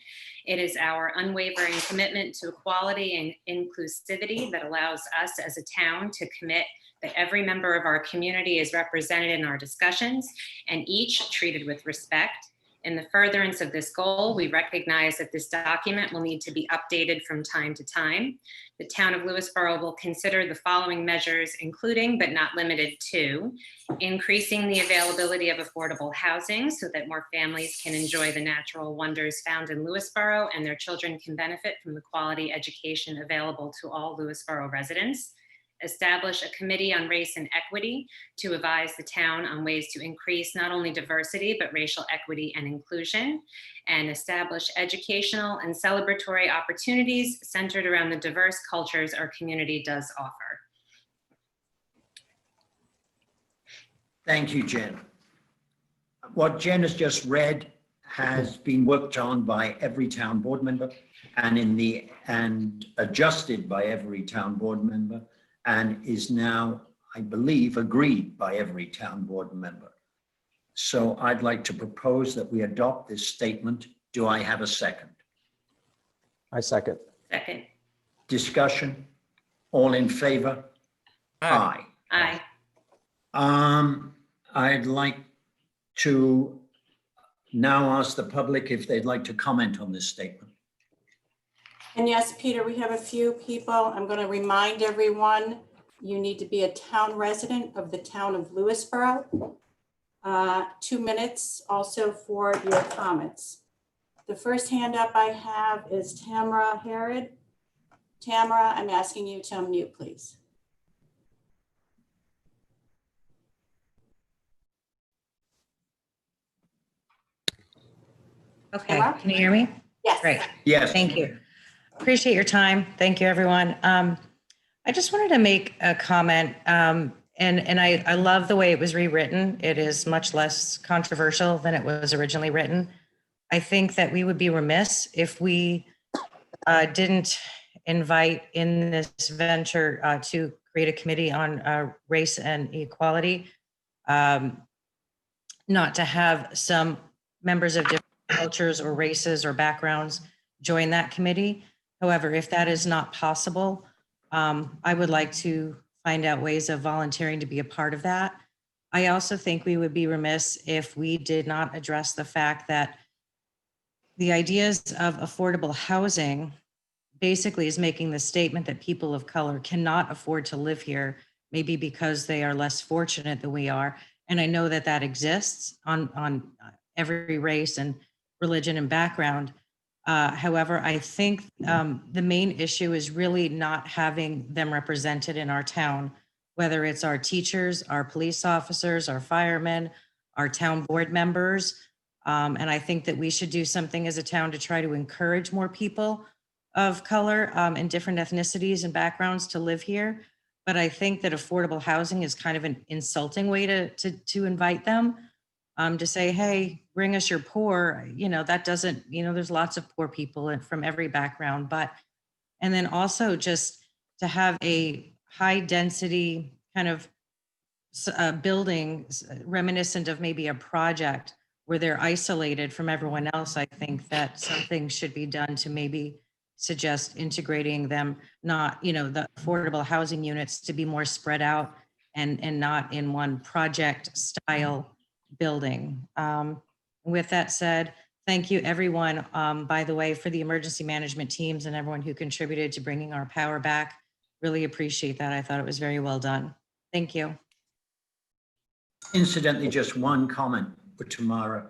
it is our unwavering commitment to equality and inclusivity that allows us as a town to commit that every member of our community is represented in our discussions and each treated with respect. In the furtherance of this goal, we recognize that this document will need to be updated from time to time. The town of Lewisboro will consider the following measures, including but not limited to increasing the availability of affordable housing so that more families can enjoy the natural wonders found in Lewisboro and their children can benefit from the quality education available to all Lewisboro residents. Establish a committee on race and equity to advise the town on ways to increase not only diversity, but racial equity and inclusion, and establish educational and celebratory opportunities centered around the diverse cultures our community does offer. Thank you, Jen. What Jen has just read has been worked on by every town board member and adjusted by every town board member, and is now, I believe, agreed by every town board member. So I'd like to propose that we adopt this statement. Do I have a second? I second. Second. Discussion? All in favor? Aye. Aye. I'd like to now ask the public if they'd like to comment on this statement. And yes, Peter, we have a few people. I'm going to remind everyone, you need to be a town resident of the town of Lewisboro. 2 minutes also for your comments. The first hand up I have is Tamara Harrod. Tamara, I'm asking you to unmute, please. Okay, can you hear me? Yes. Great. Yes. Thank you. Appreciate your time. Thank you, everyone. I just wanted to make a comment, and I love the way it was rewritten. It is much less controversial than it was originally written. I think that we would be remiss if we didn't invite in this venture to create a committee on race and equality, not to have some members of different cultures or races or backgrounds join that committee. However, if that is not possible, I would like to find out ways of volunteering to be a part of that. I also think we would be remiss if we did not address the fact that the ideas of affordable housing basically is making the statement that people of color cannot afford to live here, maybe because they are less fortunate than we are. And I know that that exists on every race and religion and background. However, I think the main issue is really not having them represented in our town, whether it's our teachers, our police officers, our firemen, our town board members. And I think that we should do something as a town to try to encourage more people of color and different ethnicities and backgrounds to live here. But I think that affordable housing is kind of an insulting way to invite them. To say, hey, bring us your poor, that doesn't, there's lots of poor people from every background, and then also just to have a high density kind of building reminiscent of maybe a project where they're isolated from everyone else. I think that something should be done to maybe suggest integrating them, not, the affordable housing units to be more spread out and not in one project style building. With that said, thank you everyone, by the way, for the emergency management teams and everyone who contributed to bringing our power back. Really appreciate that. I thought it was very well done. Thank you. Incidentally, just one comment for Tamara.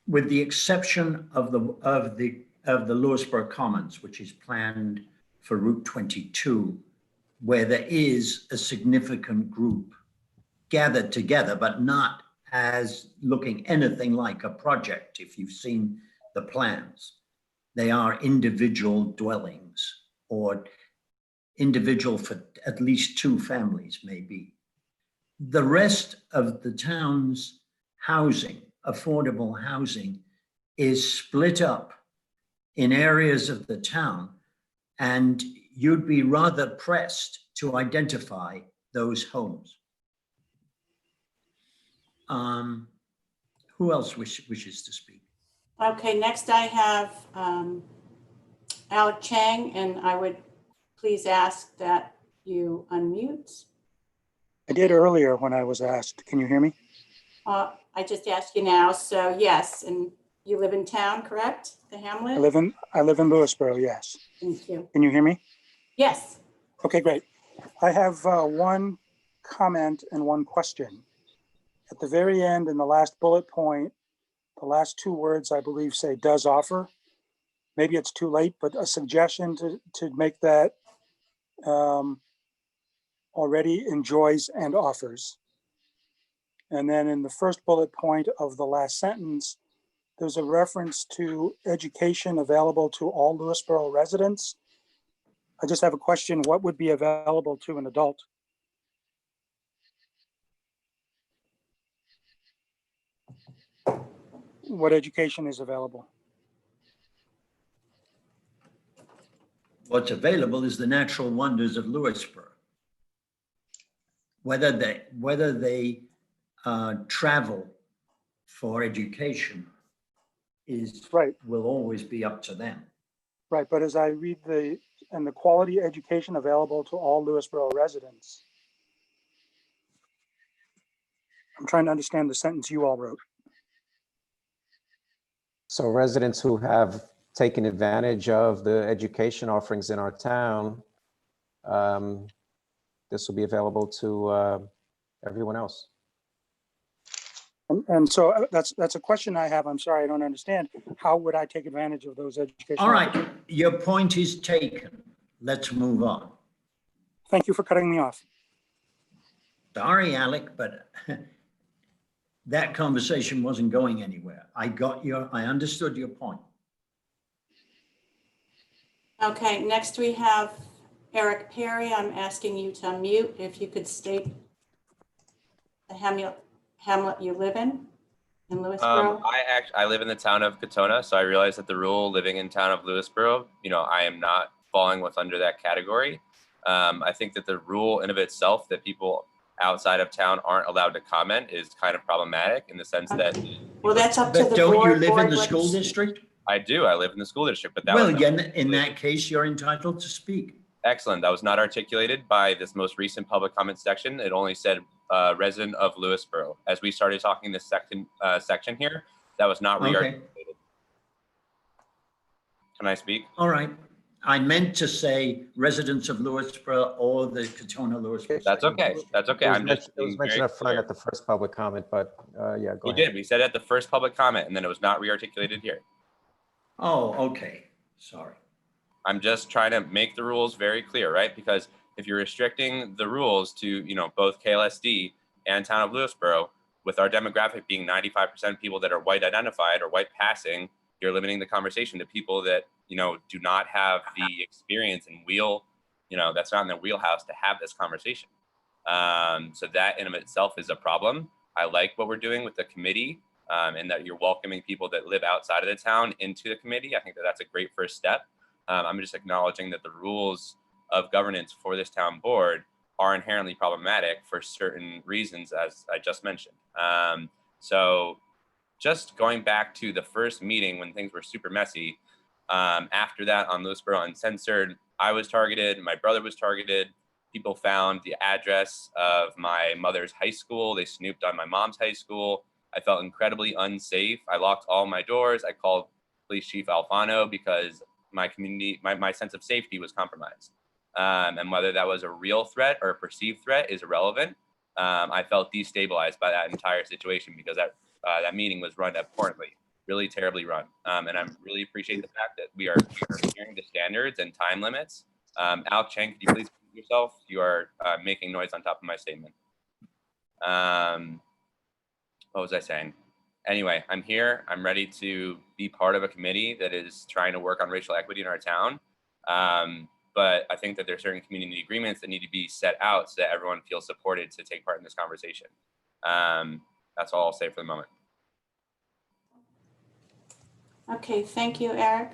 With the exception of the Lewisboro Commons, which is planned for Route 22, where there is a significant group gathered together, but not as looking anything like a project. If you've seen the plans, they are individual dwellings or individual for at least 2 families, maybe. The rest of the town's housing, affordable housing, is split up in areas of the town, and you'd be rather pressed to identify those homes. Who else wishes to speak? Okay, next I have Alec Chang, and I would please ask that you unmute. I did earlier when I was asked. Can you hear me? I just asked you now, so yes, and you live in town, correct? The hamlet? I live in Lewisboro, yes. Thank you. Can you hear me? Yes. Okay, great. I have one comment and one question. At the very end, in the last bullet point, the last two words, I believe, say does offer. Maybe it's too late, but a suggestion to make that already enjoys and offers. And then in the first bullet point of the last sentence, there's a reference to education available to all Lewisboro residents. I just have a question. What would be available to an adult? What education is available? What's available is the natural wonders of Lewisboro. Whether they travel for education will always be up to them. Right, but as I read the quality education available to all Lewisboro residents, I'm trying to understand the sentence you all wrote. So residents who have taken advantage of the education offerings in our town, this will be available to everyone else. And so that's a question I have. I'm sorry, I don't understand. How would I take advantage of those education? All right, your point is taken. Let's move on. Thank you for cutting me off. Sorry, Alec, but that conversation wasn't going anywhere. I understood your point. Okay, next we have Eric Perry. I'm asking you to unmute. If you could state the hamlet you live in Lewisboro. I live in the town of Katona, so I realize that the rule living in town of Lewisboro, I am not falling under that category. I think that the rule in of itself that people outside of town aren't allowed to comment is kind of problematic in the sense that. Well, that's up to the board. Don't you live in the school district? I do. I live in the school district, but that well, again, in that case, you're entitled to speak. Excellent. That was not articulated by this most recent public comment section. It only said resident of Lewisboro. As we started talking this section here, that was not re-articulated. Can I speak? All right. I meant to say residents of Lewisboro or the Katona Lewisboro. That's okay. That's okay. It was mentioned up front at the first public comment, but yeah, go ahead. We did. We said at the first public comment, and then it was not re-articulated here. Oh, okay. Sorry. I'm just trying to make the rules very clear, right? Because if you're restricting the rules to, both KLSD and town of Lewisboro, with our demographic being 95% people that are white identified or white passing, you're limiting the conversation to people that, do not have the experience and that's not in their wheelhouse to have this conversation. So that in of itself is a problem. I like what we're doing with the committee and that you're welcoming people that live outside of the town into the committee. I think that that's a great first step. I'm just acknowledging that the rules of governance for this town board are inherently problematic for certain reasons, as I just mentioned. So just going back to the first meeting when things were super messy, after that on Lewisboro Uncensored, I was targeted, my brother was targeted. People found the address of my mother's high school. They snooped on my mom's high school. I felt incredibly unsafe. I locked all my doors. I called Police Chief Alfano because my community, my sense of safety was compromised. And whether that was a real threat or a perceived threat is irrelevant. I felt destabilized by that entire situation because that meeting was run abhorrently, really terribly run. And I really appreciate the fact that we are hearing the standards and time limits. Al Cheng, could you please mute yourself? You are making noise on top of my statement. What was I saying? Anyway, I'm here. I'm ready to be part of a committee that is trying to work on racial equity in our town. But I think that there are certain community agreements that need to be set out so that everyone feels supported to take part in this conversation. That's all I'll say for the moment. Okay, thank you, Eric.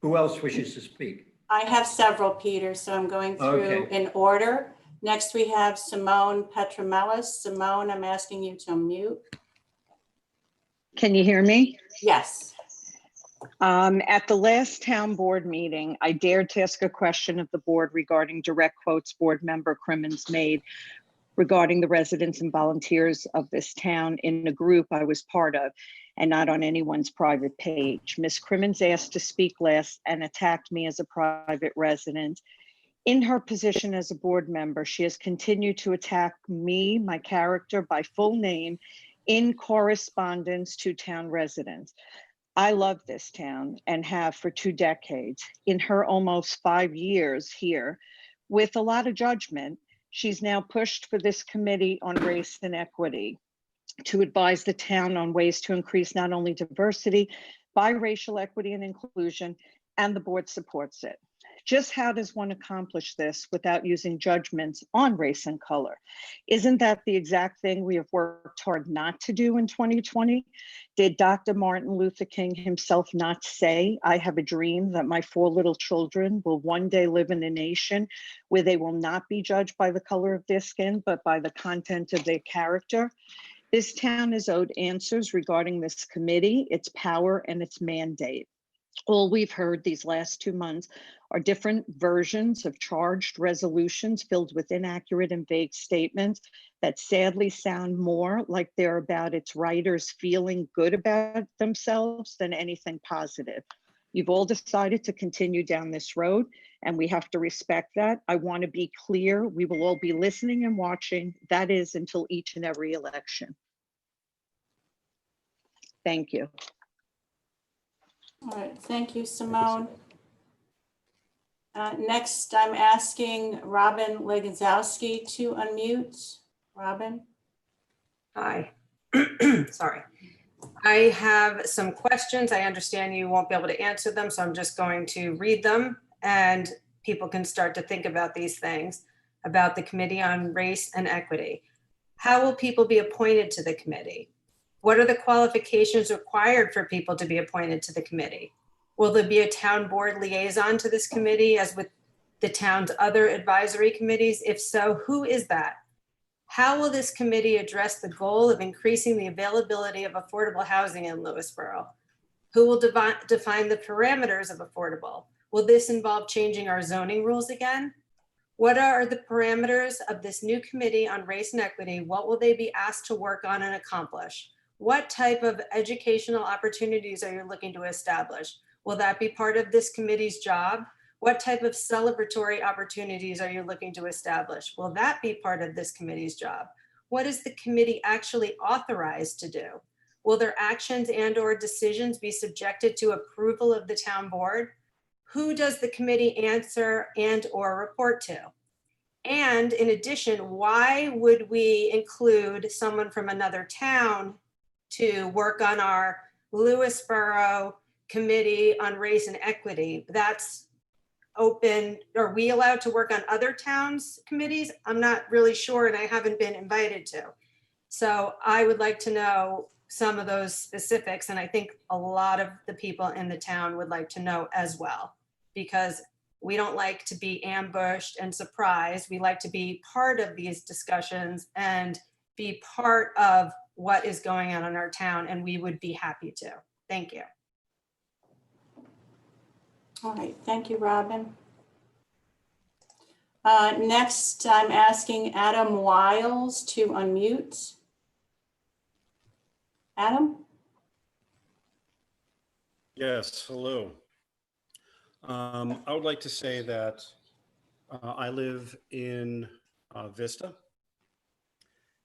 Who else wishes to speak? I have several, Peter, so I'm going through Okay. in order. Next, we have Simone Petromelis. Simone, I'm asking you to unmute. Can you hear me? Yes. At the last town board meeting, I dared to ask a question of the board regarding direct quotes board member Crimmins made regarding the residents and volunteers of this town in a group I was part of and not on anyone's private page. Ms. Crimmins asked to speak last and attacked me as a private resident. In her position as a board member, she has continued to attack me, my character, by full name in correspondence to town residents. I love this town and have for 2 decades. In her almost 5 years here, with a lot of judgment, she's now pushed for this committee on race and equity to advise the town on ways to increase not only diversity, biracial equity and inclusion, and the board supports it. Just how does one accomplish this without using judgments on race and color? Isn't that the exact thing we have worked hard not to do in 2020? Did Dr. Martin Luther King himself not say, "I have a dream that my 4 little children will one day live in a nation where they will not be judged by the color of their skin, but by the content of their character"? This town is owed answers regarding this committee, its power, and its mandate. All we've heard these last 2 months are different versions of charged resolutions filled with inaccurate and vague statements that sadly sound more like they're about its writers feeling good about themselves than anything positive. You've all decided to continue down this road, and we have to respect that. I want to be clear, we will all be listening and watching. That is until each and every election. Thank you. All right, thank you, Simone. Next, I'm asking Robin Legazowski to unmute. Robin? Hi. Sorry. I have some questions. I understand you won't be able to answer them, so I'm just going to read them and people can start to think about these things, about the Committee on Race and Equity. How will people be appointed to the committee? What are the qualifications required for people to be appointed to the committee? Will there be a town board liaison to this committee as with the town's other advisory committees? If so, who is that? How will this committee address the goal of increasing the availability of affordable housing in Lewisboro? Who will define the parameters of affordable? Will this involve changing our zoning rules again? What are the parameters of this new Committee on Race and Equity? What will they be asked to work on and accomplish? What type of educational opportunities are you looking to establish? Will that be part of this committee's job? What type of celebratory opportunities are you looking to establish? Will that be part of this committee's job? What is the committee actually authorized to do? Will their actions and/or decisions be subjected to approval of the town board? Who does the committee answer and/or report to? And in addition, why would we include someone from another town to work on our Lewisboro Committee on Race and Equity? That's open. Are we allowed to work on other towns' committees? I'm not really sure, and I haven't been invited to. So I would like to know some of those specifics, and I think a lot of the people in the town would like to know as well, because we don't like to be ambushed and surprised. We like to be part of these discussions and be part of what is going on in our town, and we would be happy to. Thank you. All right, thank you, Robin. Next, I'm asking Adam Wiles to unmute. Adam? Yes, hello. I would like to say that I live in Vista,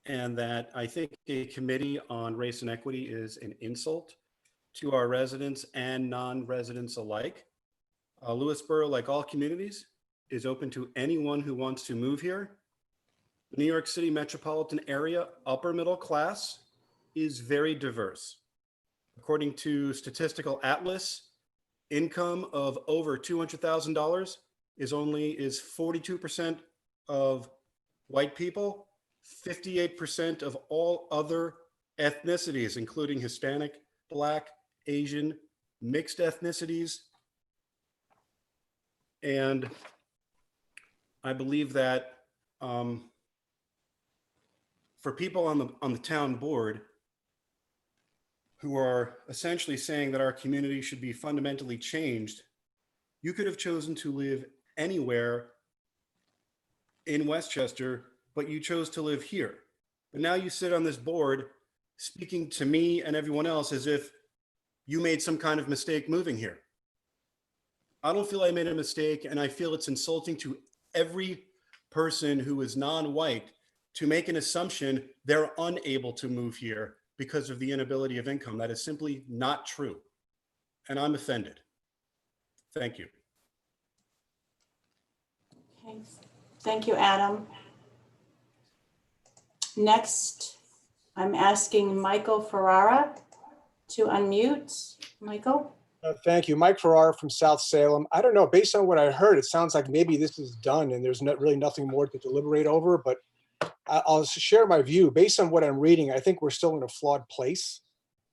and that I think a committee on race and equity is an insult to our residents and non-residents alike. Lewisboro, like all communities, is open to anyone who wants to move here. The New York City metropolitan area upper middle class is very diverse. According to Statistical Atlas, income of over $200,000 is 42% of white people, 58% of all other ethnicities, including Hispanic, Black, Asian, mixed ethnicities. And I believe that for people on the town board who are essentially saying that our community should be fundamentally changed, you could have chosen to live anywhere in Westchester, but you chose to live here. But now you sit on this board speaking to me and everyone else as if you made some kind of mistake moving here. I don't feel I made a mistake, and I feel it's insulting to every person who is non-white to make an assumption they're unable to move here because of the inability of income. That is simply not true. And I'm offended. Thank you. Okay. Thank you, Adam. Next, I'm asking Michael Ferrara to unmute. Michael? Thank you. Mike Farrar from South Salem. I don't know, based on what I heard, it sounds like maybe this is done and there's not really nothing more to deliberate over, but I'll share my view. Based on what I'm reading, I think we're still in a flawed place.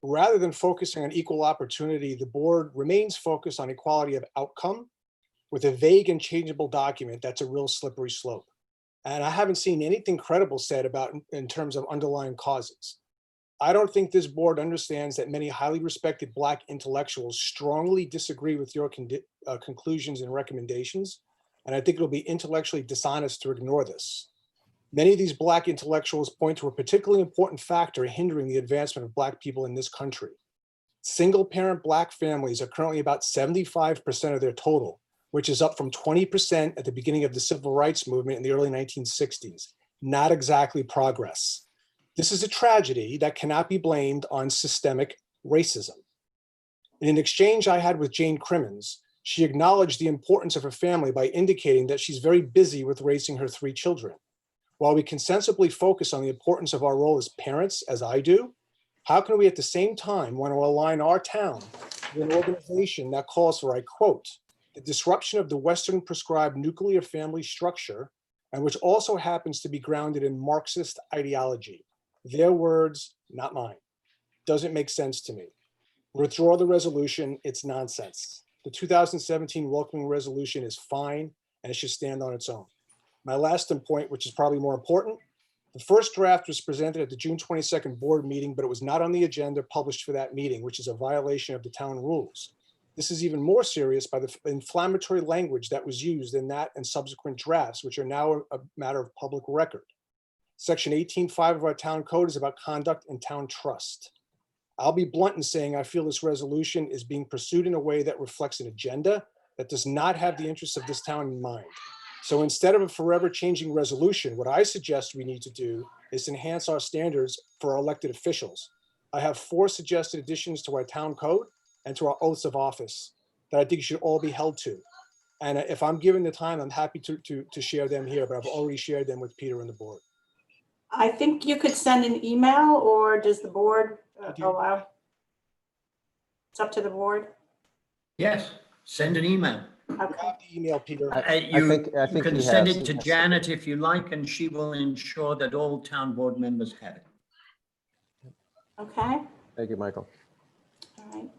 Rather than focusing on equal opportunity, the board remains focused on equality of outcome with a vague and changeable document that's a real slippery slope. And I haven't seen anything credible said about in terms of underlying causes. I don't think this board understands that many highly respected Black intellectuals strongly disagree with your conclusions and recommendations, and I think it'll be intellectually dishonest to ignore this. Many of these Black intellectuals point to a particularly important factor hindering the advancement of Black people in this country. Single-parent Black families are currently about 75% of their total, which is up from 20% at the beginning of the civil rights movement in the early 1960s. Not exactly progress. This is a tragedy that cannot be blamed on systemic racism. In an exchange I had with Jane Crimmins, she acknowledged the importance of her family by indicating that she's very busy with raising her 3 children. While we can sensibly focus on the importance of our role as parents, as I do, how can we at the same time want to align our town with an organization that calls for, I quote, the disruption of the Western prescribed nuclear family structure, and which also happens to be grounded in Marxist ideology? Their words, not mine. Doesn't make sense to me. Withdraw the resolution, it's nonsense. The 2017 welcoming resolution is fine and it should stand on its own. My last point, which is probably more important, the first draft was presented at the June 22nd board meeting, but it was not on the agenda published for that meeting, which is a violation of the town rules. This is even more serious by the inflammatory language that was used in that and subsequent drafts, which are now a matter of public record. Section 18.5 of our town code is about conduct and town trust. I'll be blunt in saying I feel this resolution is being pursued in a way that reflects an agenda that does not have the interests of this town in mind. So instead of a forever changing resolution, what I suggest we need to do is enhance our standards for our elected officials. I have 4 suggested additions to our town code and to our oaths of office that I think should all be held to. And if I'm given the time, I'm happy to share them here, but I've already shared them with Peter and the board. I think you could send an email, or does the board allow? It's up to the board. Yes, send an email. Okay. Email Peter. You think can he send has. it to Janet if you like, and she will ensure that all town board members have it. Okay. Thank you, Michael. All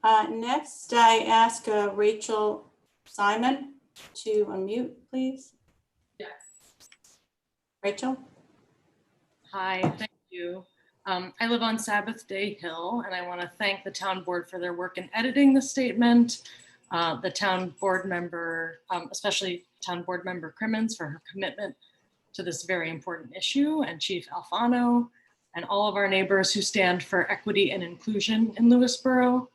right. Next, I ask Rachel Simon to unmute, please. Yes. Rachel? Hi, thank you. I live on Sabbath Day Hill, and I want to thank the town board for their work in editing the statement, the town board member, especially town board member Crimmins, for her commitment to this very important issue, and Chief Alfano, and all of our neighbors who stand for equity and inclusion in Lewisboro.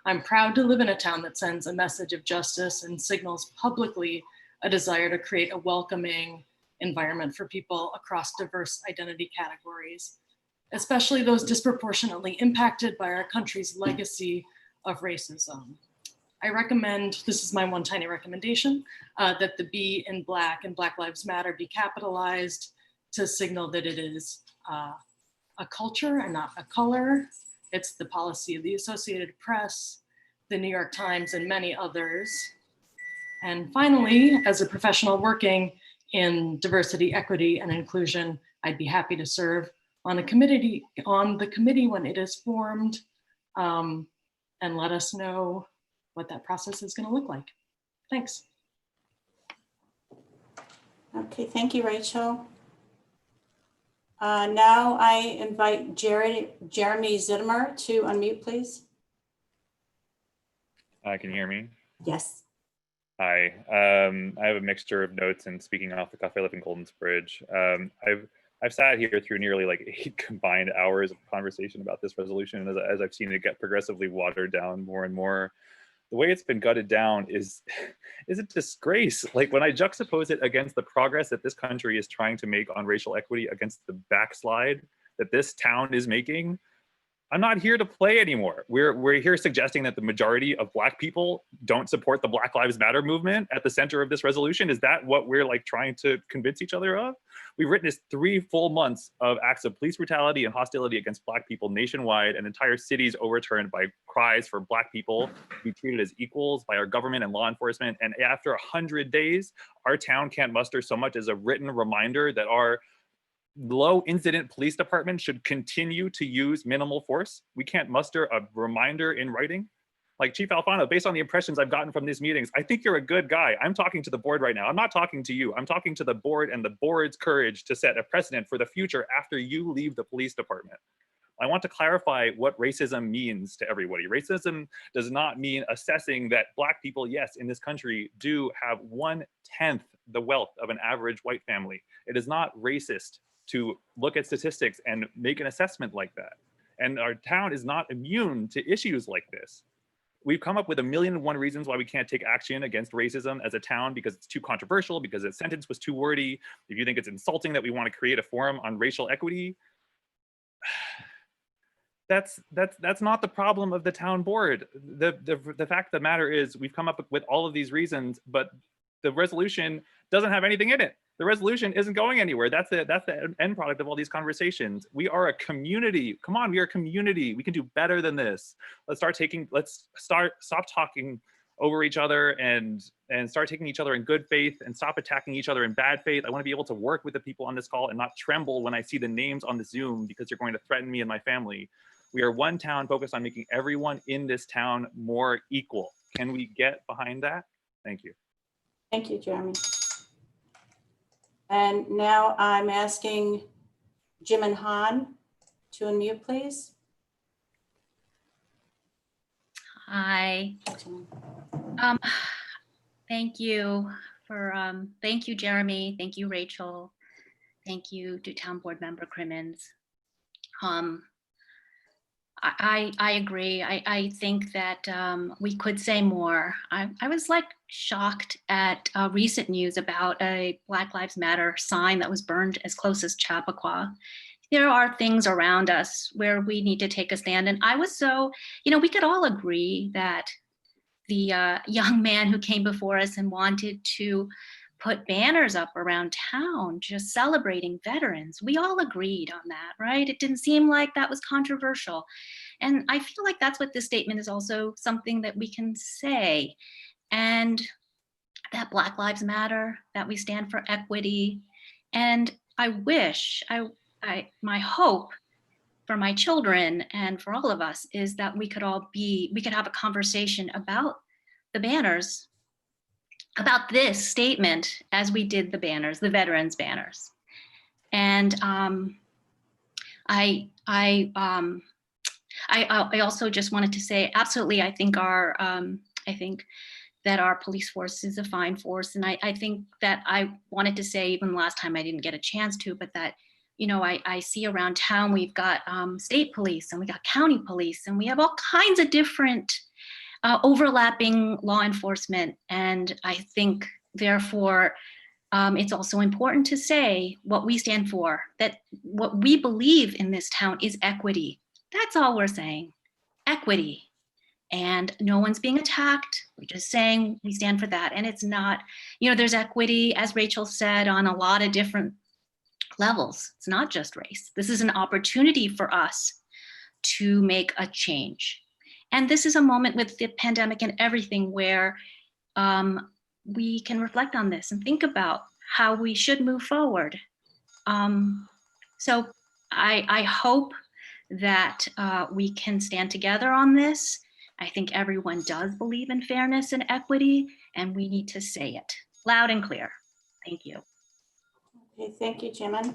I'm proud to live in a town that sends a message of justice and signals publicly a desire to create a welcoming environment for people across diverse identity categories, especially those disproportionately impacted by our country's legacy of racism. I recommend, this is my one tiny recommendation, that the B in Black and Black Lives Matter be capitalized to signal that it is a culture and not a color. It's the policy of the Associated Press, the New York Times, and many others. And finally, as a professional working in diversity, equity, and inclusion, I'd be happy to serve on the committee when it is formed, and let us know what that process is going to look like. Thanks. Okay, thank you, Rachel. Now I invite Jeremy Zittimer to unmute, please. Can you hear me? Yes. Hi. I have a mixture of notes and speaking off the cuff. I live in Golden's Bridge. I've sat here through nearly like 8 combined hours of conversation about this resolution, and as I've seen it get progressively watered down more and more, the way it's been gutted down is a disgrace. Like when I juxtapose it against the progress that this country is trying to make on racial equity, against the backslide that this town is making, I'm not here to play anymore. We're here suggesting that the majority of Black people don't support the Black Lives Matter movement at the center of this resolution. Is that what we're like trying to convince each other of? We've witnessed 3 full months of acts of police brutality and hostility against Black people nationwide, and entire cities overturned by cries for Black people to be treated as equals by our government and law enforcement. And after 100 days, our town can't muster so much as a written reminder that our low incident police department should continue to use minimal force. We can't muster a reminder in writing. Like Chief Alfano, based on the impressions I've gotten from these meetings, I think you're a good guy. I'm talking to the board right now. I'm not talking to you. I'm talking to the board and the board's courage to set a precedent for the future after you leave the police department. I want to clarify what racism means to everybody. Racism does not mean assessing that Black people, yes, in this country do have 1/10 the wealth of an average white family. It is not racist to look at statistics and make an assessment like that. And our town is not immune to issues like this. We've come up with 1,000,001 reasons why we can't take action against racism as a town, because it's too controversial, because the sentence was too wordy. If you think it's insulting that we want to create a forum on racial equity, that's not the problem of the town board. The fact of the matter is we've come up with all of these reasons, but the resolution doesn't have anything in it. The resolution isn't going anywhere. That's the end product of all these conversations. We are a community. Come on, we are a community. We can do better than this. Let's stop talking over each other and start taking each other in good faith and stop attacking each other in bad faith. I want to be able to work with the people on this call and not tremble when I see the names on the Zoom because you're going to threaten me and my family. We are one town focused on making everyone in this town more equal. Can we get behind that? Thank you. Thank you, Jeremy. And now I'm asking Jim and Han to unmute, please. Hi. Thank you thank you, Jeremy. Thank you, Rachel. Thank you to Town Board Member Crimmins. I agree. I think that we could say more. I was like shocked at recent news about a Black Lives Matter sign that was burned as close as Chappaqua. There are things around us where we need to take a stand. And I was so, we could all agree that the young man who came before us and wanted to put banners up around town just celebrating veterans. We all agreed on that, right? It didn't seem like that was controversial. And I feel like that's what this statement is also something that we can say. And that Black Lives Matter, that we stand for equity. And I wish, my hope for my children and for all of us is that we could have a conversation about the banners, about this statement as we did the banners, the veterans banners. And I also just wanted to say, absolutely, I think that our police force is a fine force. And I think that I wanted to say, even last time I didn't get a chance to, but that, I see around town, we've got state police and we got county police and we have all kinds of different overlapping law enforcement. And I think, therefore, it's also important to say what we stand for, that what we believe in this town is equity. That's all we're saying, equity. And no one's being attacked. We're just saying we stand for that. And it's not, there's equity, as Rachel said, on a lot of different levels. It's not just race. This is an opportunity for us to make a change. And this is a moment with the pandemic and everything where we can reflect on this and think about how we should move forward. So I hope that we can stand together on this. I think everyone does believe in fairness and equity, and we need to say it loud and clear. Thank you. Okay, thank you, Jimin.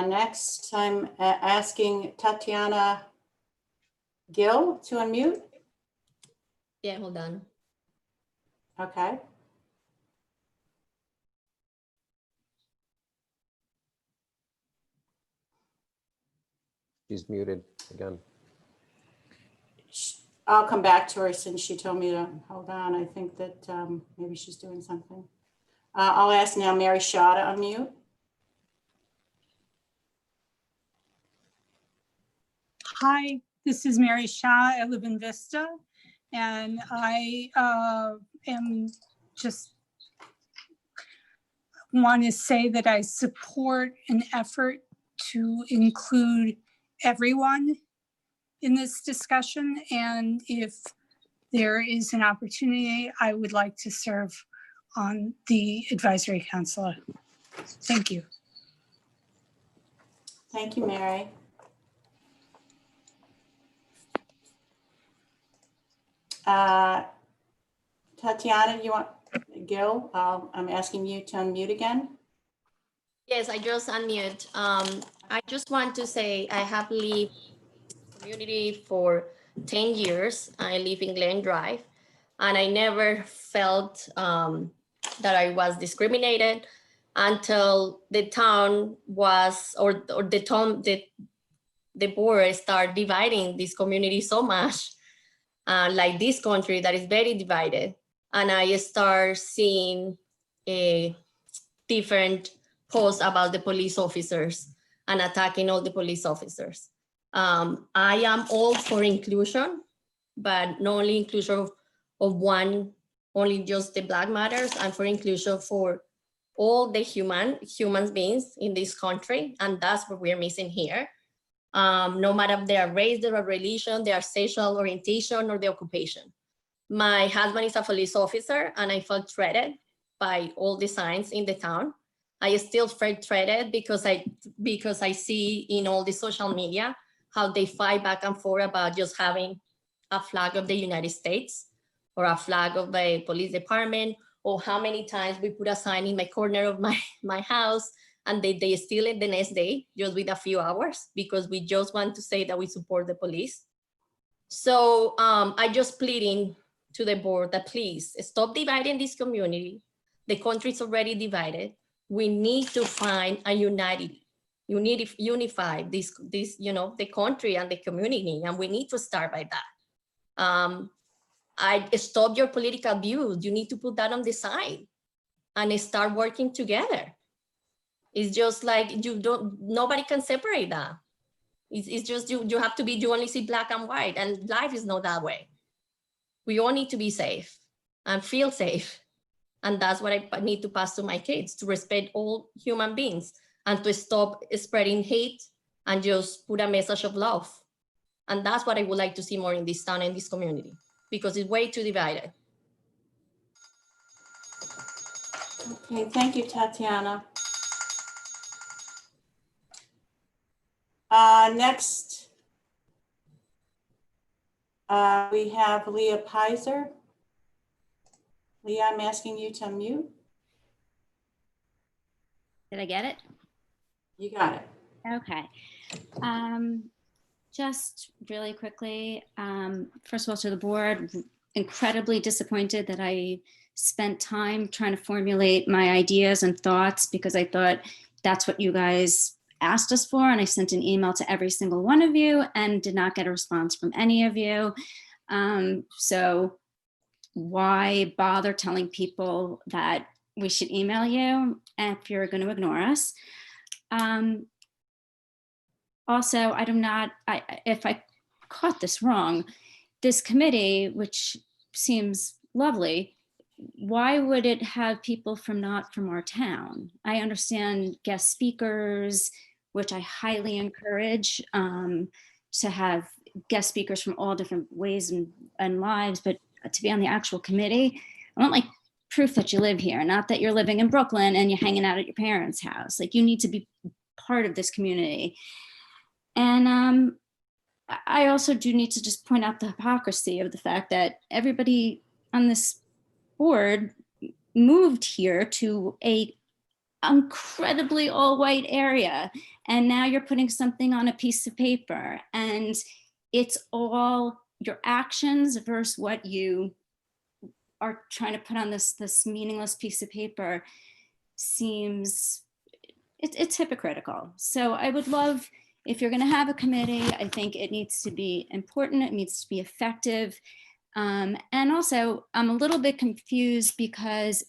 Next, I'm asking Tatiana Gill to unmute. Yeah, hold on. Okay. She's muted again. I'll come back to her since she told me to hold on. I think that maybe she's doing something. I'll ask now Mary Shaw to unmute. Hi, this is Mary Shaw. I live in Vista, and I am just want to say that I support an effort to include everyone in this discussion. And if there is an opportunity, I would like to serve on the advisory council. Thank you. Thank you, Mary. Tatiana, you want Gil? I'm asking you to unmute again. Yes, I just unmute. I just want to say I have lived in this community for 10 years. I live in Glen Drive, and I never felt that I was discriminated until the town was, or the town, the board started dividing this community so much, like this country that is very divided. And I start seeing a different posts about the police officers and attacking all the police officers. I am all for inclusion, but not only inclusion of one, only just the Black matters. I'm for inclusion for all the human beings in this country, and that's what we're missing here. No matter their race, their religion, their sexual orientation, or their occupation. My husband is a police officer, and I felt threatened by all the signs in the town. I still feel threatened because I see in all the social media how they fight back and forth about just having a flag of the United States or a flag of the police department, or how many times we put a sign in my corner of my house and they steal it the next day just with a few hours because we just want to say that we support the police. So I just pleading to the board that please stop dividing this community. The country is already divided. We need to find a unity. You need to unify this, the country and the community, and we need to start by that. I stop your political views. You need to put that on the side and start working together. It's just like nobody can separate that. It's just you have to be, you only see black and white, and life is not that way. We all need to be safe and feel safe. And that's what I need to pass to my kids, to respect all human beings and to stop spreading hate and just put a message of love. And that's what I would like to see more in this town and this community, because it's way too divided. Okay, thank you, Tatiana. Next, we have Leah Pizer. Leah, I'm asking you to unmute. Did I get it? You got it. Okay. Just really quickly, first of all, to the board, incredibly disappointed that I spent time trying to formulate my ideas and thoughts, because I thought that's what you guys asked us for. And I sent an email to every single one of you and did not get a response from any of you. So why bother telling people that we should email you if you're going to ignore us? Also, if I caught this wrong, this committee, which seems lovely, why would it have people not from our town? I understand guest speakers, which I highly encourage, to have guest speakers from all different ways and lives, but to be on the actual committee, I want like proof that you live here, not that you're living in Brooklyn and you're hanging out at your parents' house. Like, you need to be part of this community. And I also do need to just point out the hypocrisy of the fact that everybody on this board moved here to a incredibly all-white area, and now you're putting something on a piece of paper, and it's all your actions versus what you are trying to put on this meaningless piece of paper seems, it's hypocritical. So I would love, if you're going to have a committee, I think it needs to be important, it needs to be effective. And also, I'm a little bit confused because,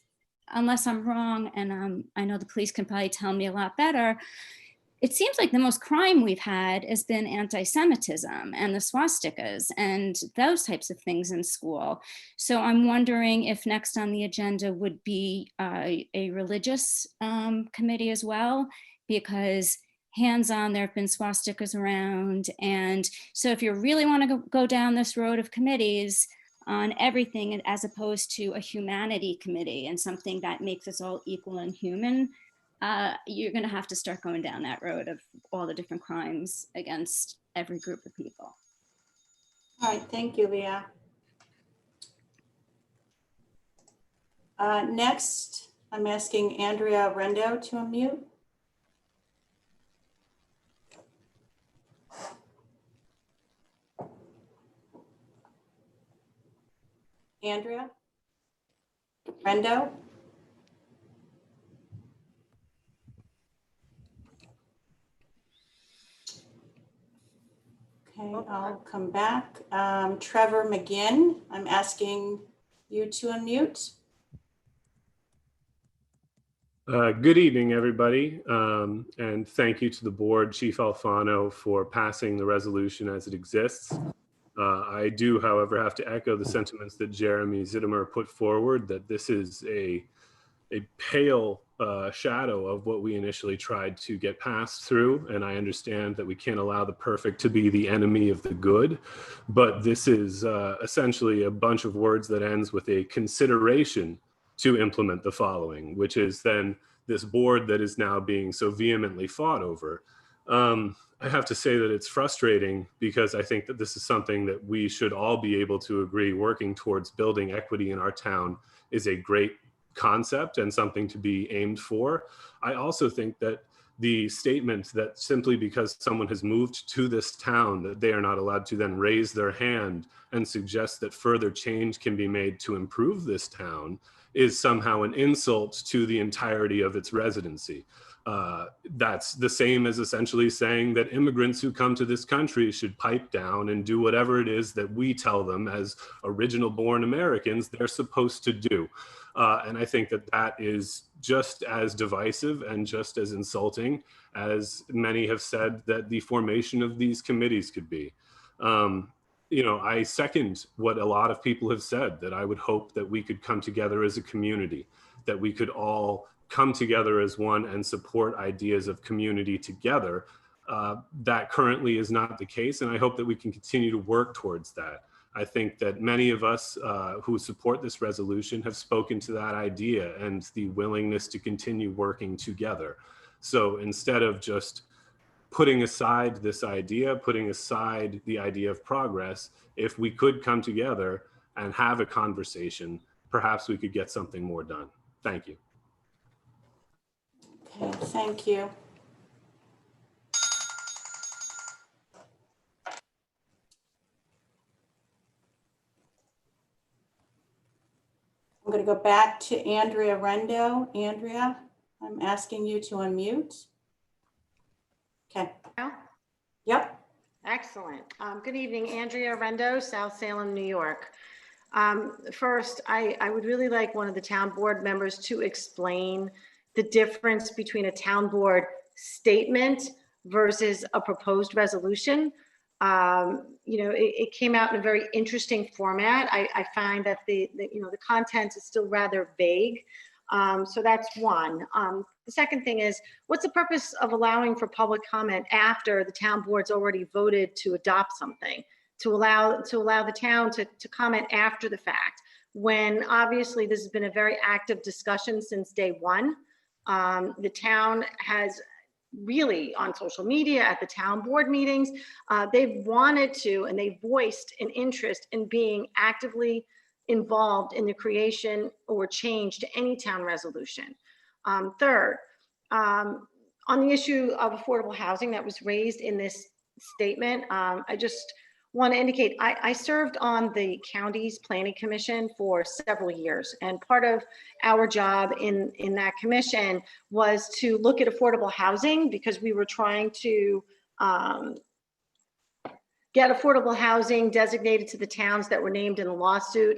unless I'm wrong, and I know the police can probably tell me a lot better, it seems like the most crime we've had has been anti-Semitism and the swastikas and those types of things in school. So I'm wondering if next on the agenda would be a religious committee as well, because hands-on, there have been swastikas around. And so if you really want to go down this road of committees on everything, as opposed to a humanity committee and something that makes us all equal and human, you're going to have to start going down that road of all the different crimes against every group of people. All right, thank you, Leah. Next, I'm asking Andrea Rendo to unmute. Andrea Rendo? Okay, I'll come back. Trevor McGinn, I'm asking you to unmute. Good evening, everybody, and thank you to the board, Chief Alfano, for passing the resolution as it exists. I do, however, have to echo the sentiments that Jeremy Zittimer put forward, that this is a pale shadow of what we initially tried to get passed through. And I understand that we can't allow the perfect to be the enemy of the good, but this is essentially a bunch of words that ends with a consideration to implement the following, which is then this board that is now being so vehemently fought over. I have to say that it's frustrating, because I think that this is something that we should all be able to agree working towards building equity in our town is a great concept and something to be aimed for. I also think that the statement that simply because someone has moved to this town that they are not allowed to then raise their hand and suggest that further change can be made to improve this town is somehow an insult to the entirety of its residency. That's the same as essentially saying that immigrants who come to this country should pipe down and do whatever it is that we tell them as original born Americans they're supposed to do. And I think that that is just as divisive and just as insulting as many have said that the formation of these committees could be. You know, I second what a lot of people have said, that I would hope that we could come together as a community, that we could all come together as one and support ideas of community together. That currently is not the case, and I hope that we can continue to work towards that. I think that many of us who support this resolution have spoken to that idea and the willingness to continue working together. So instead of just putting aside this idea, putting aside the idea of progress, if we could come together and have a conversation, perhaps we could get something more done. Thank you. Okay, thank you. I'm going to go back to Andrea Rendo. Andrea, I'm asking you to unmute. Okay. Yep. Excellent. Good evening, Andrea Rendo, South Salem, New York. First, I would really like one of the town board members to explain the difference between a town board statement versus a proposed resolution. You know, it came out in a very interesting format. I find that the content is still rather vague. So that's one. The second thing is, what's the purpose of allowing for public comment after the town board's already voted to adopt something? To allow the town to comment after the fact, when obviously this has been a very active discussion since day one. The town has really, on social media, at the town board meetings, they've wanted to, and they voiced an interest in being actively involved in the creation or change to any town resolution. Third, on the issue of affordable housing that was raised in this statement, I just want to indicate I served on the county's planning commission for several years, and part of our job in that commission was to look at affordable housing because we were trying to get affordable housing designated to the towns that were named in the lawsuit,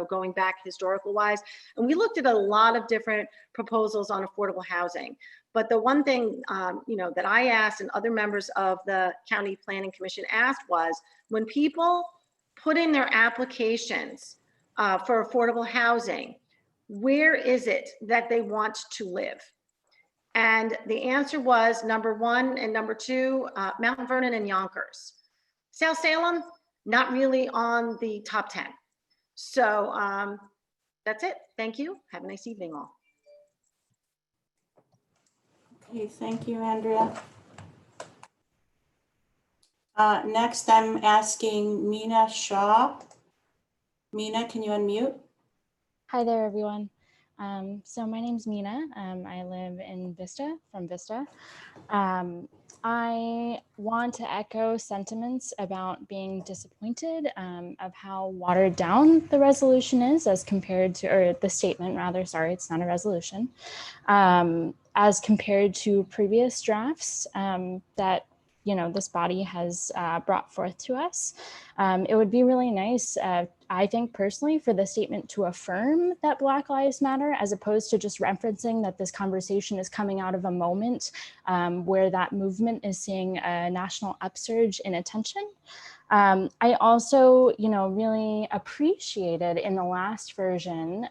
going back historical wise. And we looked at a lot of different proposals on affordable housing. But the one thing, that I asked and other members of the County Planning Commission asked was, when people put in their applications for affordable housing, where is it that they want to live? And the answer was number 1 and number 2, Mount Vernon and Yonkers. South Salem, not really on the top 10. So that's it. Thank you. Have a nice evening all. Okay, thank you, Andrea. Next, I'm asking Mina Shaw. Mina, can you unmute? Hi there, everyone. So my name's Mina. I live in Vista, from Vista. I want to echo sentiments about being disappointed of how watered down the resolution is as compared to, or the statement rather, sorry, it's not a resolution, as compared to previous drafts that this body has brought forth to us. It would be really nice, I think personally, for the statement to affirm that Black Lives Matter, as opposed to just referencing that this conversation is coming out of a moment where that movement is seeing a national upsurge in attention. I also, really appreciated in the last version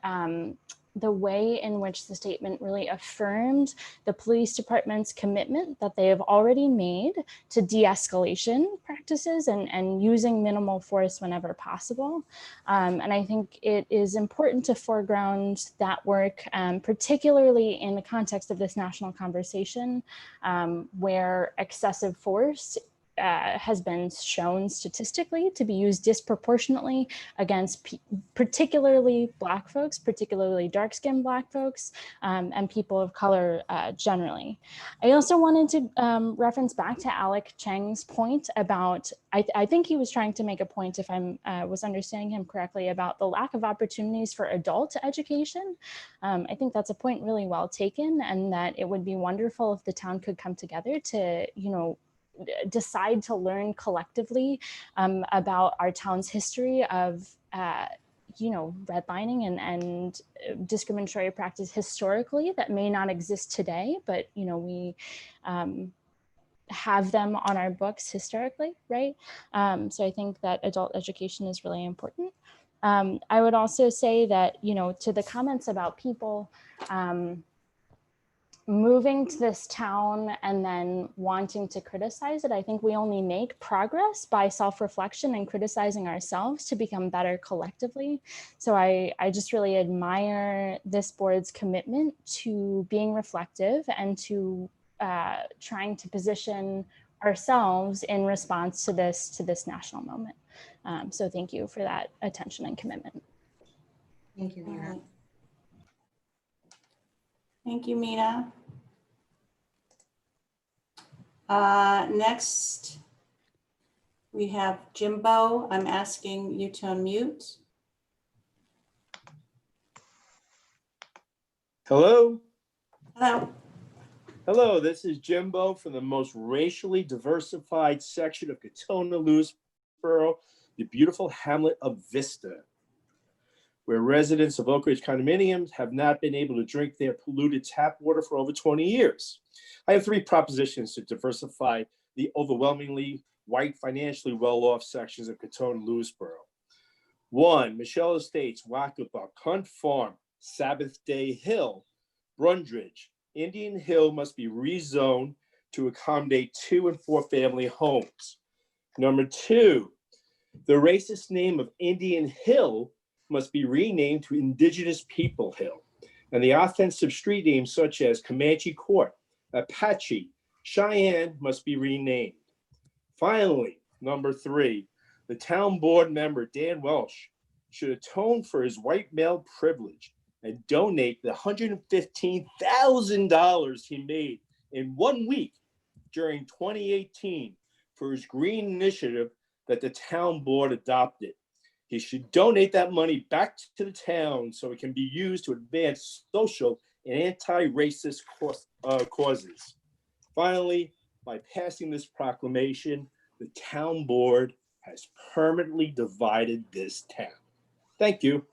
the way in which the statement really affirmed the police department's commitment that they have already made to de-escalation practices and using minimal force whenever possible. And I think it is important to foreground that work, particularly in the context of this national conversation, where excessive force has been shown statistically to be used disproportionately against particularly Black folks, particularly dark-skinned Black folks, and people of color generally. I also wanted to reference back to Alec Cheng's point about, I think he was trying to make a point, if I was understanding him correctly, about the lack of opportunities for adult education. I think that's a point really well taken, and that it would be wonderful if the town could come together to, decide to learn collectively about our town's history of, redlining and discriminatory practice historically that may not exist today, but, we have them on our books historically, right? So I think that adult education is really important. I would also say that, to the comments about people, moving to this town and then wanting to criticize it, I think we only make progress by self-reflection and criticizing ourselves to become better collectively. So I just really admire this board's commitment to being reflective and to trying to position ourselves in response to this national moment. So thank you for that attention and commitment. Thank you, Mina. Thank you, Mina. Next, we have Jimbo. I'm asking you to unmute. Hello. Hello. Hello, this is Jimbo from the most racially diversified section of Katona, Lewisboro, the beautiful hamlet of Vista, where residents of Oak Ridge condominiums have not been able to drink their polluted tap water for over 20 years. I have 3 propositions to diversify the overwhelmingly white, financially well-off sections of Katona, Lewisboro. 1, Michelle Estates, Wacabuck, Hunt Farm, Sabbath Day Hill, Brundridge, Indian Hill must be rezoned to accommodate 2 and 4 family homes. Number 2, the racist name of Indian Hill must be renamed to Indigenous People Hill, and the offensive street names such as Comanche Court, Apache, Cheyenne must be renamed. Finally, number 3, the town board member Dan Welsh should atone for his white male privilege and donate the $115,000 he made in 1 week during 2018 for his green initiative that the town board adopted. He should donate that money back to the town so it can be used to advance social and anti-racist causes. Finally, by passing this proclamation, the town board has permanently divided this town. Thank you.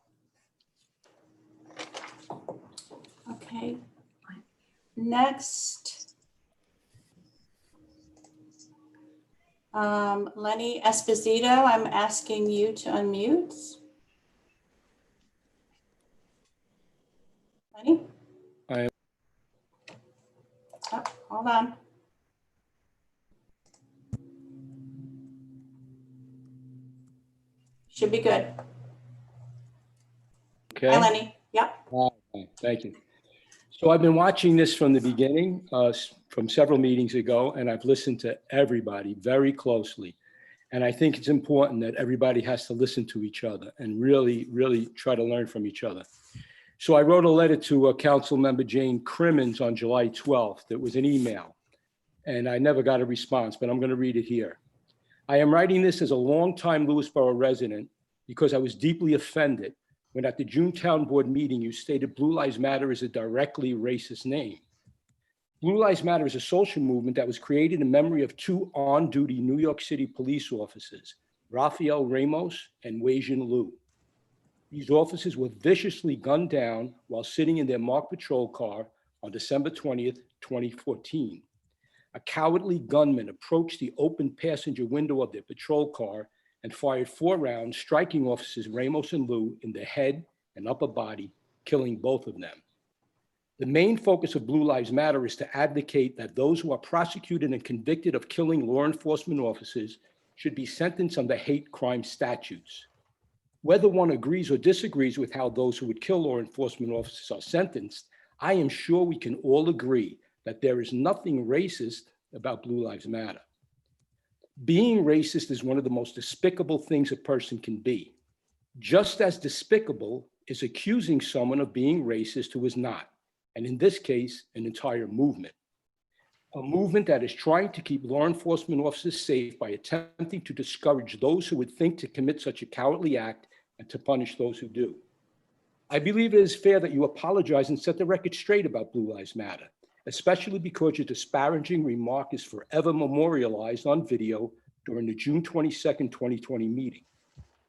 Okay. Next. Lenny Esposito, I'm asking you to unmute. Lenny? I Oh, hold on. Should be good. Okay. Hi, Lenny. Yep. Thank you. So I've been watching this from the beginning, from several meetings ago, and I've listened to everybody very closely. And I think it's important that everybody has to listen to each other and really, really try to learn from each other. So I wrote a letter to Council Member Jane Crimmins on July 12th. It was an email, and I never got a response, but I'm going to read it here. I am writing this as a longtime Lewisboro resident because I was deeply offended when at the June Town Board meeting, you stated Blue Lives Matter is a directly racist name. Blue Lives Matter is a social movement that was created in memory of two on-duty New York City police officers, Rafael Ramos and Wei-Jin Liu. These officers were viciously gunned down while sitting in their marked patrol car on December 20th, 2014. A cowardly gunman approached the open passenger window of their patrol car and fired 4 rounds, striking officers Ramos and Liu in the head and upper body, killing both of them. The main focus of Blue Lives Matter is to advocate that those who are prosecuted and convicted of killing law enforcement officers should be sentenced under hate crime statutes. Whether one agrees or disagrees with how those who would kill law enforcement officers are sentenced, I am sure we can all agree that there is nothing racist about Blue Lives Matter. Being racist is one of the most despicable things a person can be. Just as despicable is accusing someone of being racist who is not, and in this case, an entire movement. A movement that is trying to keep law enforcement officers safe by attempting to discourage those who would think to commit such a cowardly act and to punish those who do. I believe it is fair that you apologize and set the record straight about Blue Lives Matter, especially because your disparaging remark is forever memorialized on video during the June 22nd, 2020 meeting.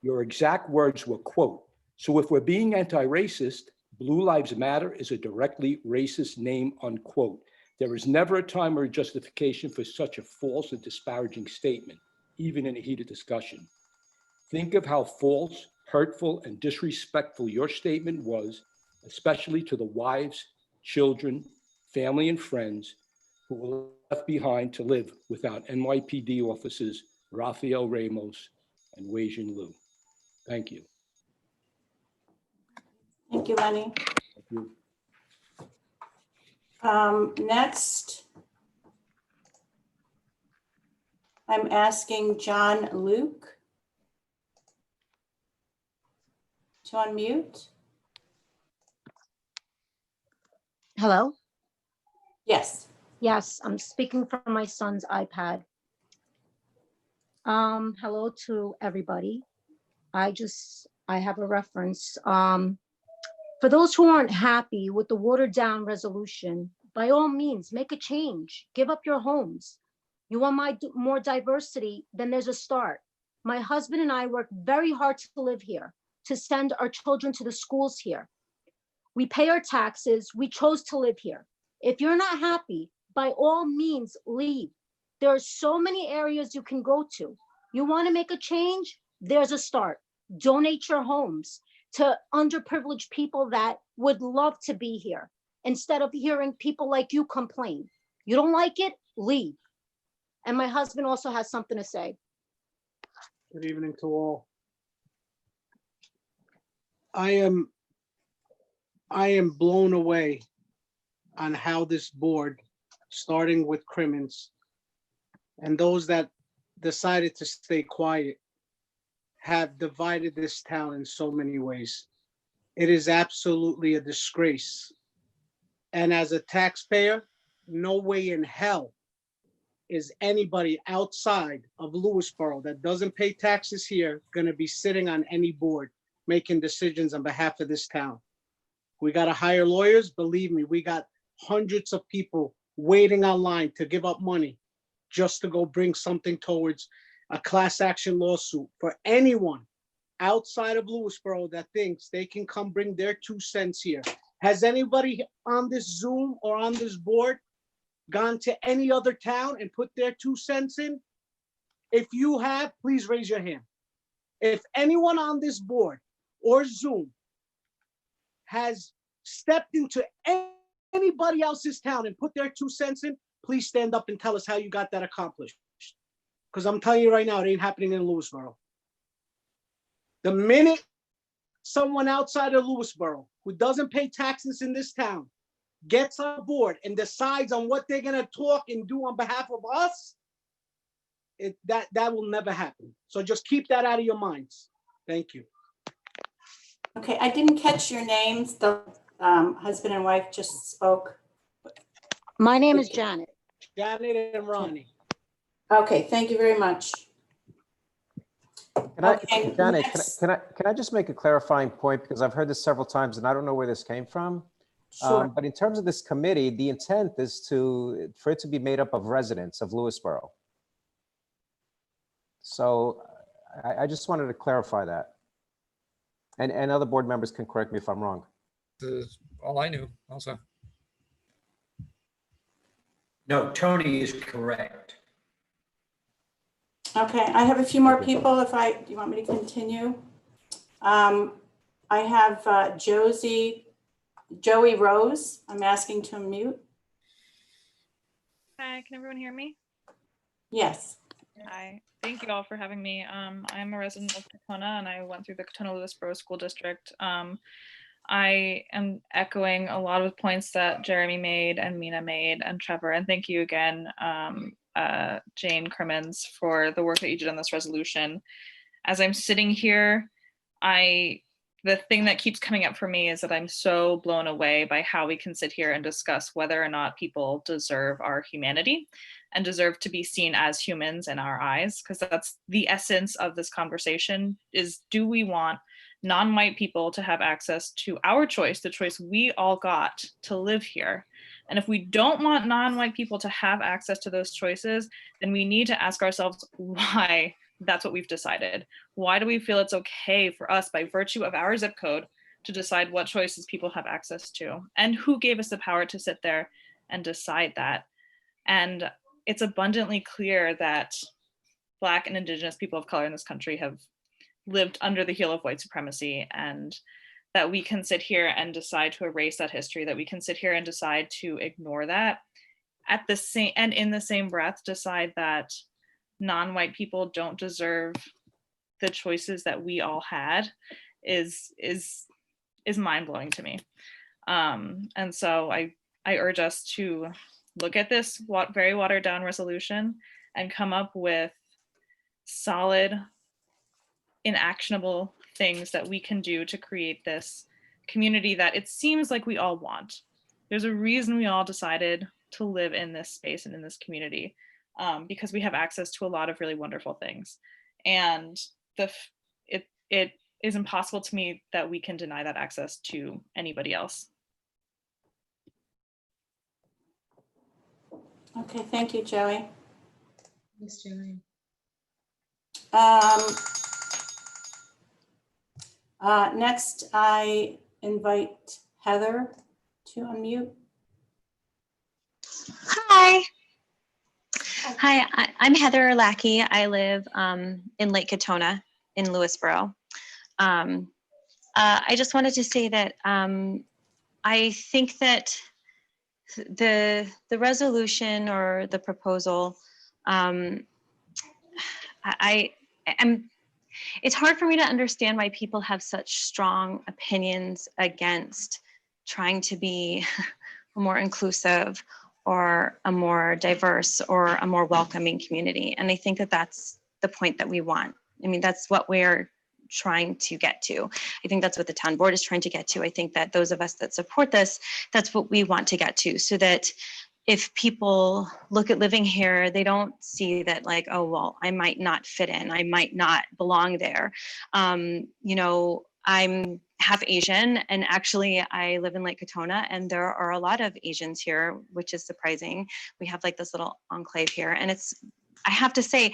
Your exact words were, quote, "So if we're being anti-racist, Blue Lives Matter is a directly racist name," unquote. There is never a time or a justification for such a false and disparaging statement, even in a heated discussion. Think of how false, hurtful, and disrespectful your statement was, especially to the wives, children, family, and friends who were left behind to live without NYPD officers Rafael Ramos and Wei-Jin Liu. Thank you. Thank you, Lenny. Thank you. Next, I'm asking John Luke to unmute. Hello? Yes. Yes, I'm speaking from my son's iPad. Hello to everybody. I have a reference. For those who aren't happy with the watered down resolution, by all means, make a change. Give up your homes. You want more diversity, then there's a start. My husband and I work very hard to live here, to send our children to the schools here. We pay our taxes. We chose to live here. If you're not happy, by all means, leave. There are so many areas you can go to. You want to make a change? There's a start. Donate your homes to underprivileged people that would love to be here, instead of hearing people like you complain. You don't like it? Leave. And my husband also has something to say. Good evening to all. I am blown away on how this board, starting with Crimmins and those that decided to stay quiet, have divided this town in so many ways. It is absolutely a disgrace. And as a taxpayer, no way in hell is anybody outside of Lewisboro that doesn't pay taxes here gonna be sitting on any board making decisions on behalf of this town. We gotta hire lawyers. Believe me, we got hundreds of people waiting online to give up money just to go bring something towards a class action lawsuit for anyone outside of Lewisboro that thinks they can come bring their 2 cents here. Has anybody on this Zoom or on this board gone to any other town and put their 2 cents in? If you have, please raise your hand. If anyone on this board or Zoom has stepped into anybody else's town and put their 2 cents in, please stand up and tell us how you got that accomplished. Because I'm telling you right now, it ain't happening in Lewisboro. The minute someone outside of Lewisboro who doesn't pay taxes in this town gets on board and decides on what they're gonna talk and do on behalf of us, that will never happen. So just keep that out of your minds. Thank you. Okay, I didn't catch your names. The husband and wife just spoke. My name is Janet. Janet and Ronnie. Okay, thank you very much. Can I, Okay, Janet, next. can I just make a clarifying point, because I've heard this several times and I don't know where this came from. Sure. But in terms of this committee, the intent is for it to be made up of residents of Lewisboro. So I just wanted to clarify that. And other board members can correct me if I'm wrong. This is all I knew also. No, Tony is correct. Okay, I have a few more people do you want me to continue? I have Joey Rose. I'm asking to unmute. Hi, can everyone hear me? Yes. Hi, thank you all for having me. I'm a resident of Katona and I went through the Katona-Lewisboro School District. I am echoing a lot of the points that Jeremy made and Mina made and Trevor, and thank you again, Jane Crimmins, for the work that you did on this resolution. As I'm sitting here, the thing that keeps coming up for me is that I'm so blown away by how we can sit here and discuss whether or not people deserve our humanity and deserve to be seen as humans in our eyes, because that's the essence of this conversation is, do we want non-white people to have access to our choice, the choice we all got to live here? And if we don't want non-white people to have access to those choices, then we need to ask ourselves why that's what we've decided. Why do we feel it's okay for us, by virtue of our zip code, to decide what choices people have access to? And who gave us the power to sit there and decide that? And it's abundantly clear that Black and Indigenous people of color in this country have lived under the heel of white supremacy, and that we can sit here and decide to erase that history, that we can sit here and decide to ignore that, at the same, and in the same breath decide that non-white people don't deserve the choices that we all had, is mind-blowing to me. And so I urge us to look at this very watered down resolution and come up with solid, inactionable things that we can do to create this community that it seems like we all want. There's a reason we all decided to live in this space and in this community, because we have access to a lot of really wonderful things. And it is impossible to me that we can deny that access to anybody else. Okay, thank you, Joey. Thanks, Joey. Next, I invite Heather to unmute. Hi. Hi, I'm Heather Lackey. I live in Lake Katona in Lewisboro. I just wanted to say that I think that the resolution or the proposal, it's hard for me to understand why people have such strong opinions against trying to be more inclusive or a more diverse or a more welcoming community. And I think that that's the point that we want. I mean, that's what we're trying to get to. I think that's what the town board is trying to get to. I think that those of us that support this, that's what we want to get to, so that if people look at living here, they don't see that like, oh, well, I might not fit in, I might not belong there. You know, I'm half Asian, and actually I live in Lake Katona, and there are a lot of Asians here, which is surprising. We have like this little enclave here, and it's, I have to say,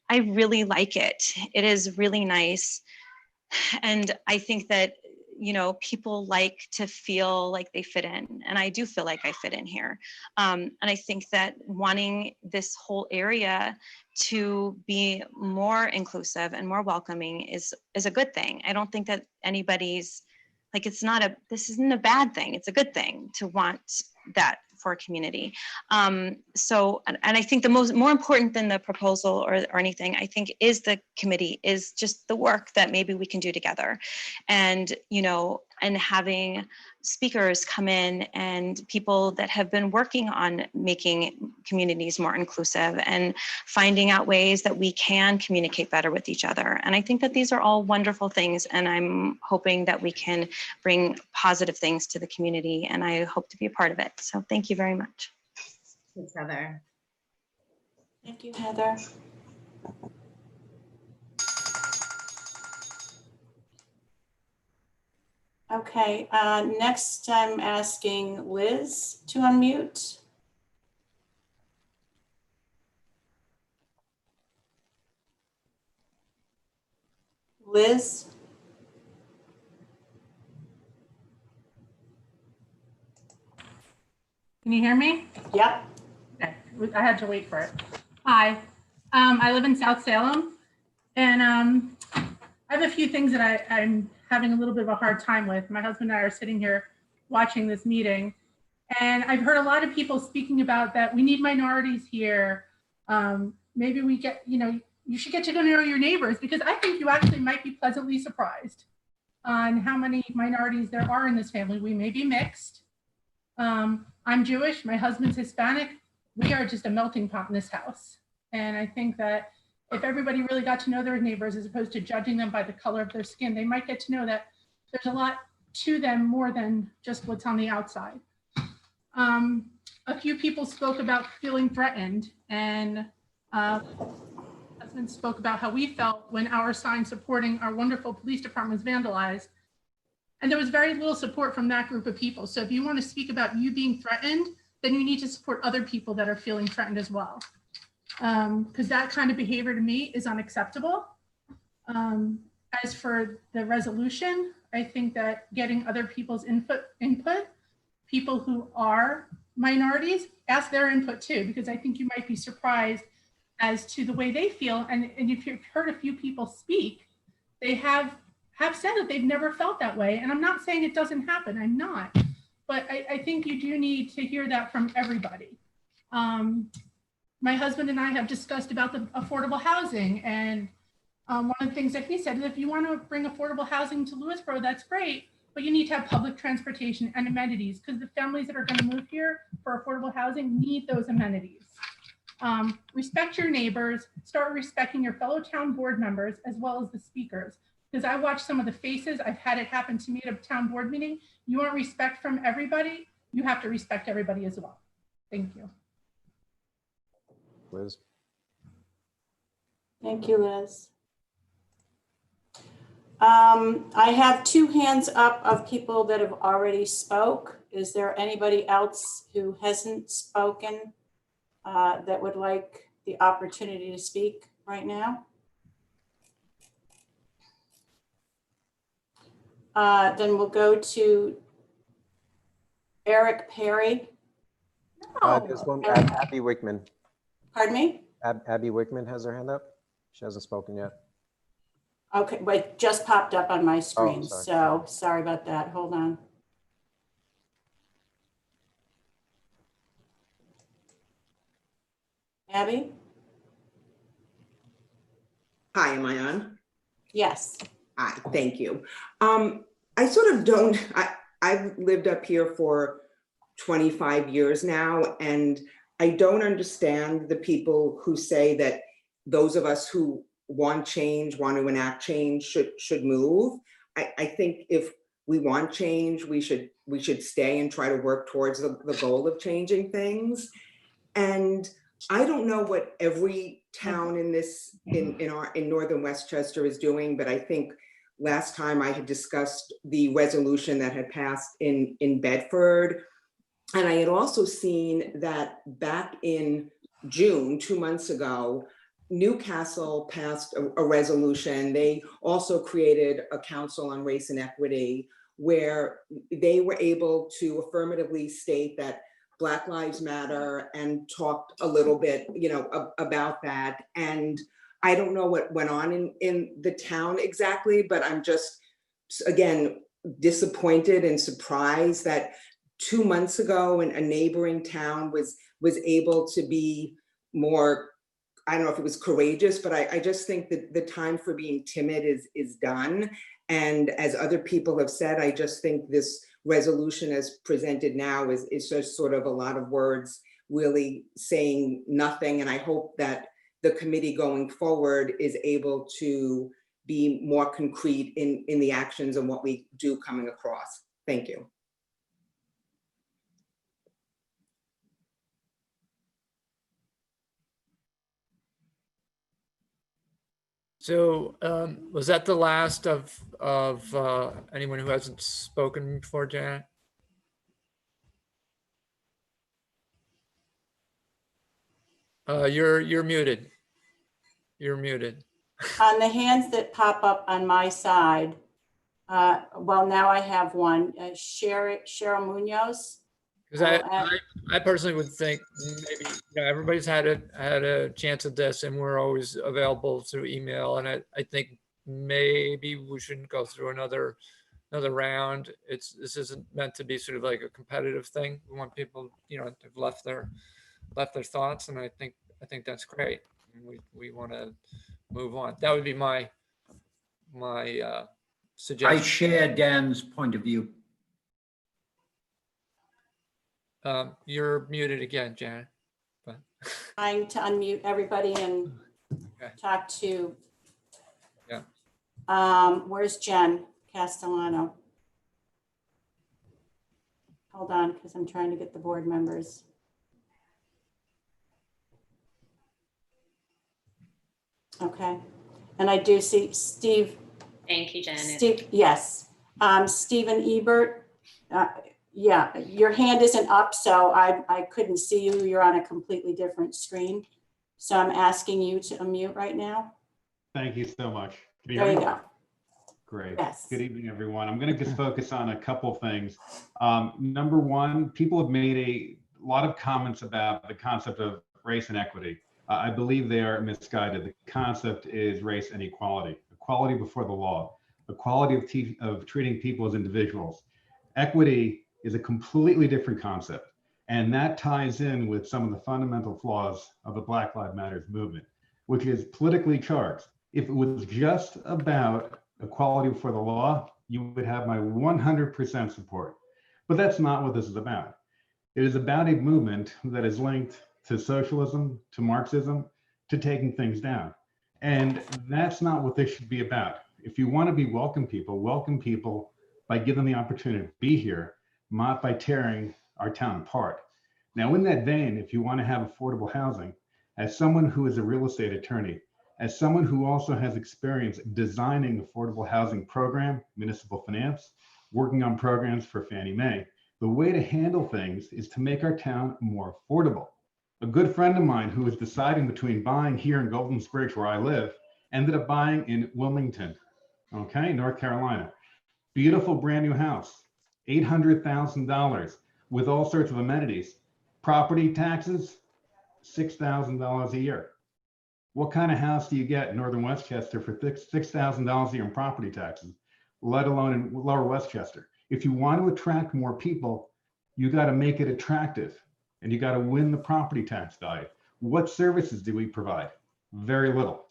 I really like it. It is really nice. And I think that, you know, people like to feel like they fit in, and I do feel like I fit in here. And I think that wanting this whole area to be more inclusive and more welcoming is a good thing. I don't think that anybody's like, it's not a, this isn't a bad thing. It's a good thing to want that for a community. So, and I think the more important than the proposal or anything, I think is the committee, is just the work that maybe we can do together. And, you know, and having speakers come in and people that have been working on making communities more inclusive and finding out ways that we can communicate better with each other. And I think that these are all wonderful things, and I'm hoping that we can bring positive things to the community, and I hope to be a part of it. So thank you very much. Thanks, Heather. Thank you, Heather. Okay, next I'm asking Liz to unmute. Liz? Can you hear me? Yep. Okay, I had to wait for it. Hi, I live in South Salem, and I have a few things that I'm having a little bit of a hard time with. My husband and I are sitting here watching this meeting, and I've heard a lot of people speaking about that we need minorities here. Maybe we get, you know, you should get to know your neighbors, because I think you actually might be pleasantly surprised on how many minorities there are in this family. We may be mixed. I'm Jewish, my husband's Hispanic. We are just a melting pot in this house. And I think that if everybody really got to know their neighbors, as opposed to judging them by the color of their skin, they might get to know that there's a lot to them more than just what's on the outside. A few people spoke about feeling threatened, and husband spoke about how we felt when our sign supporting our wonderful police department was vandalized. And there was very little support from that group of people. So if you want to speak about you being threatened, then you need to support other people that are feeling threatened as well. Because that kind of behavior to me is unacceptable. As for the resolution, I think that getting other people's input, people who are minorities, ask their input too, because I think you might be surprised as to the way they feel. And if you've heard a few people speak, they have said that they've never felt that way. And I'm not saying it doesn't happen, I'm not. But I think you do need to hear that from everybody. My husband and I have discussed about the affordable housing. And one of the things that he said is if you want to bring affordable housing to Lewisboro, that's great, but you need to have public transportation and amenities, because the families that are going to move here for affordable housing need those amenities. Respect your neighbors, start respecting your fellow town board members as well as the speakers. Because I watched some of the faces, I've had it happen to me at a town board meeting. You want respect from everybody, you have to respect everybody as well. Thank you. Liz? Thank you, Liz. I have 2 hands up of people that have already spoke. Is there anybody else who hasn't spoken that would like the opportunity to speak right now? Then we'll go to Eric Perry. There's one, Abby Wickman. Pardon me? Abby Wickman has her hand up. She hasn't spoken yet. Okay, wait, just popped up on my screen. sorry. So sorry about that. Hold on. Abby? Hi, am I on? Yes. Hi, thank you. I sort of don't, I've lived up here for 25 years now, and I don't understand the people who say that those of us who want change, want to enact change should move. I think if we want change, we should stay and try to work towards the goal of changing things. And I don't know what every town in Northern Westchester is doing, but I think last time I had discussed the resolution that had passed in Bedford. And I had also seen that back in June, 2 months ago, Newcastle passed a resolution. They also created a council on race and equity where they were able to affirmatively state that Black Lives Matter and talked a little bit, about that. And I don't know what went on in the town exactly, but I'm just, again, disappointed and surprised that 2 months ago a neighboring town was able to be more, I don't know if it was courageous, but I just think that the time for being timid is done. And as other people have said, I just think this resolution as presented now is just sort of a lot of words really saying nothing. And I hope that the committee going forward is able to be more concrete in the actions and what we do coming across. Thank you. So was that the last of anyone who hasn't spoken before, Janet? You're muted. You're muted. On the hands that pop up on my side, well, now I have one, Cheryl Munoz. Because I personally would think maybe everybody's had a chance at this, and we're always available through email. And I think maybe we shouldn't go through another round. This isn't meant to be sort of like a competitive thing. We want people, to have left their thoughts, and I think that's great. We want to move on. That would be my suggestion. I share Dan's point of view. You're muted again, Janet. But Trying to unmute everybody and talk to. Yeah. Where's Jen Castellano? Hold on, because I'm trying to get the board members. Okay, and I do see Steve. Thank you, Janet. Steve, yes. Stephen Ebert. Yeah, your hand isn't up, so I couldn't see you. You're on a completely different screen. So I'm asking you to unmute right now. Thank you so much. There you go. Great. Yes. Good evening, everyone. I'm going to just focus on a couple things. Number one, people have made a lot of comments about the concept of race and equity. I believe they are misguided. The concept is race and equality, equality before the law, equality of treating people as individuals. Equity is a completely different concept. And that ties in with some of the fundamental flaws of the Black Lives Matter movement, which is politically charged. If it was just about equality before the law, you would have my 100% support. But that's not what this is about. It is about a movement that is linked to socialism, to Marxism, to taking things down. And that's not what this should be about. If you want to be welcome people by giving them the opportunity to be here, not by tearing our town apart. Now, in that vein, if you want to have affordable housing, as someone who is a real estate attorney, as someone who also has experience designing affordable housing program, municipal finance, working on programs for Fannie Mae, the way to handle things is to make our town more affordable. A good friend of mine who was deciding between buying here in Golden Springs, where I live, ended up buying in Wilmington, okay, North Carolina. Beautiful brand new house, $800,000 with all sorts of amenities. Property taxes, $6,000 a year. What kind of house do you get in Northern Westchester for $6,000 a year in property taxes, let alone in Lower Westchester? If you want to attract more people, you got to make it attractive, and you got to win the property tax value. What services do we provide? Very little.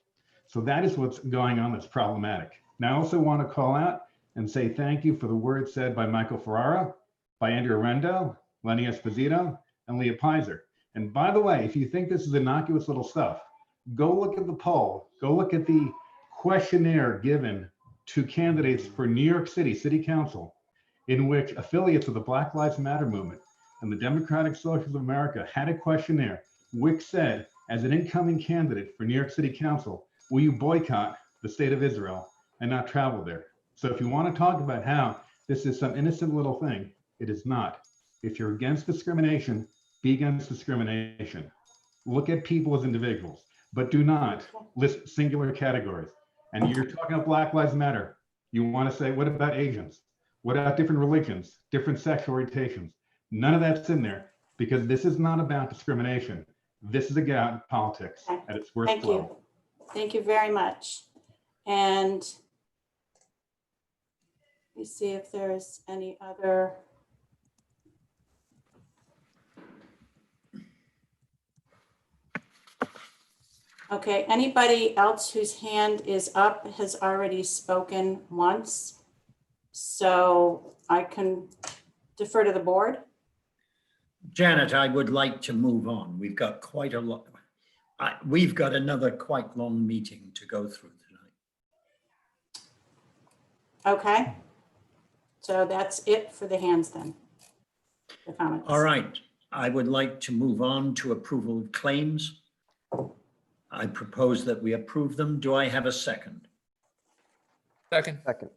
So that is what's going on that's problematic. Now, I also want to call out and say thank you for the words said by Michael Ferrara, by Andrea Rendo, Lenny Esposito, and Leah Pizer. And by the way, if you think this is innocuous little stuff, Go look at the poll. Go look at the questionnaire given to candidates for New York City City Council, in which affiliates of the Black Lives Matter movement and the Democratic Socialists of America had a questionnaire which said, as an incoming candidate for New York City Council, will you boycott the state of Israel and not travel there? So if you want to talk about how this is some innocent little thing, it is not. If you're against discrimination, be against discrimination. Look at people as individuals, but do not list singular categories. And you're talking about Black Lives Matter. You want to say, what about Asians? What about different religions, different sexual orientations? None of that's in there because this is not about discrimination. This is about politics at its worst Thank level. you. Thank you very much. And let me see if there's any other. Okay, anybody else whose hand is up has already spoken once. So I can defer to the board. Janet, I would like to move on. We've got quite a lot. We've got another quite long meeting to go through tonight. Okay. So that's it for the hands then. The comments. All right. I would like to move on to approval of claims. I propose that we approve them. Do I have a second? Second. Second.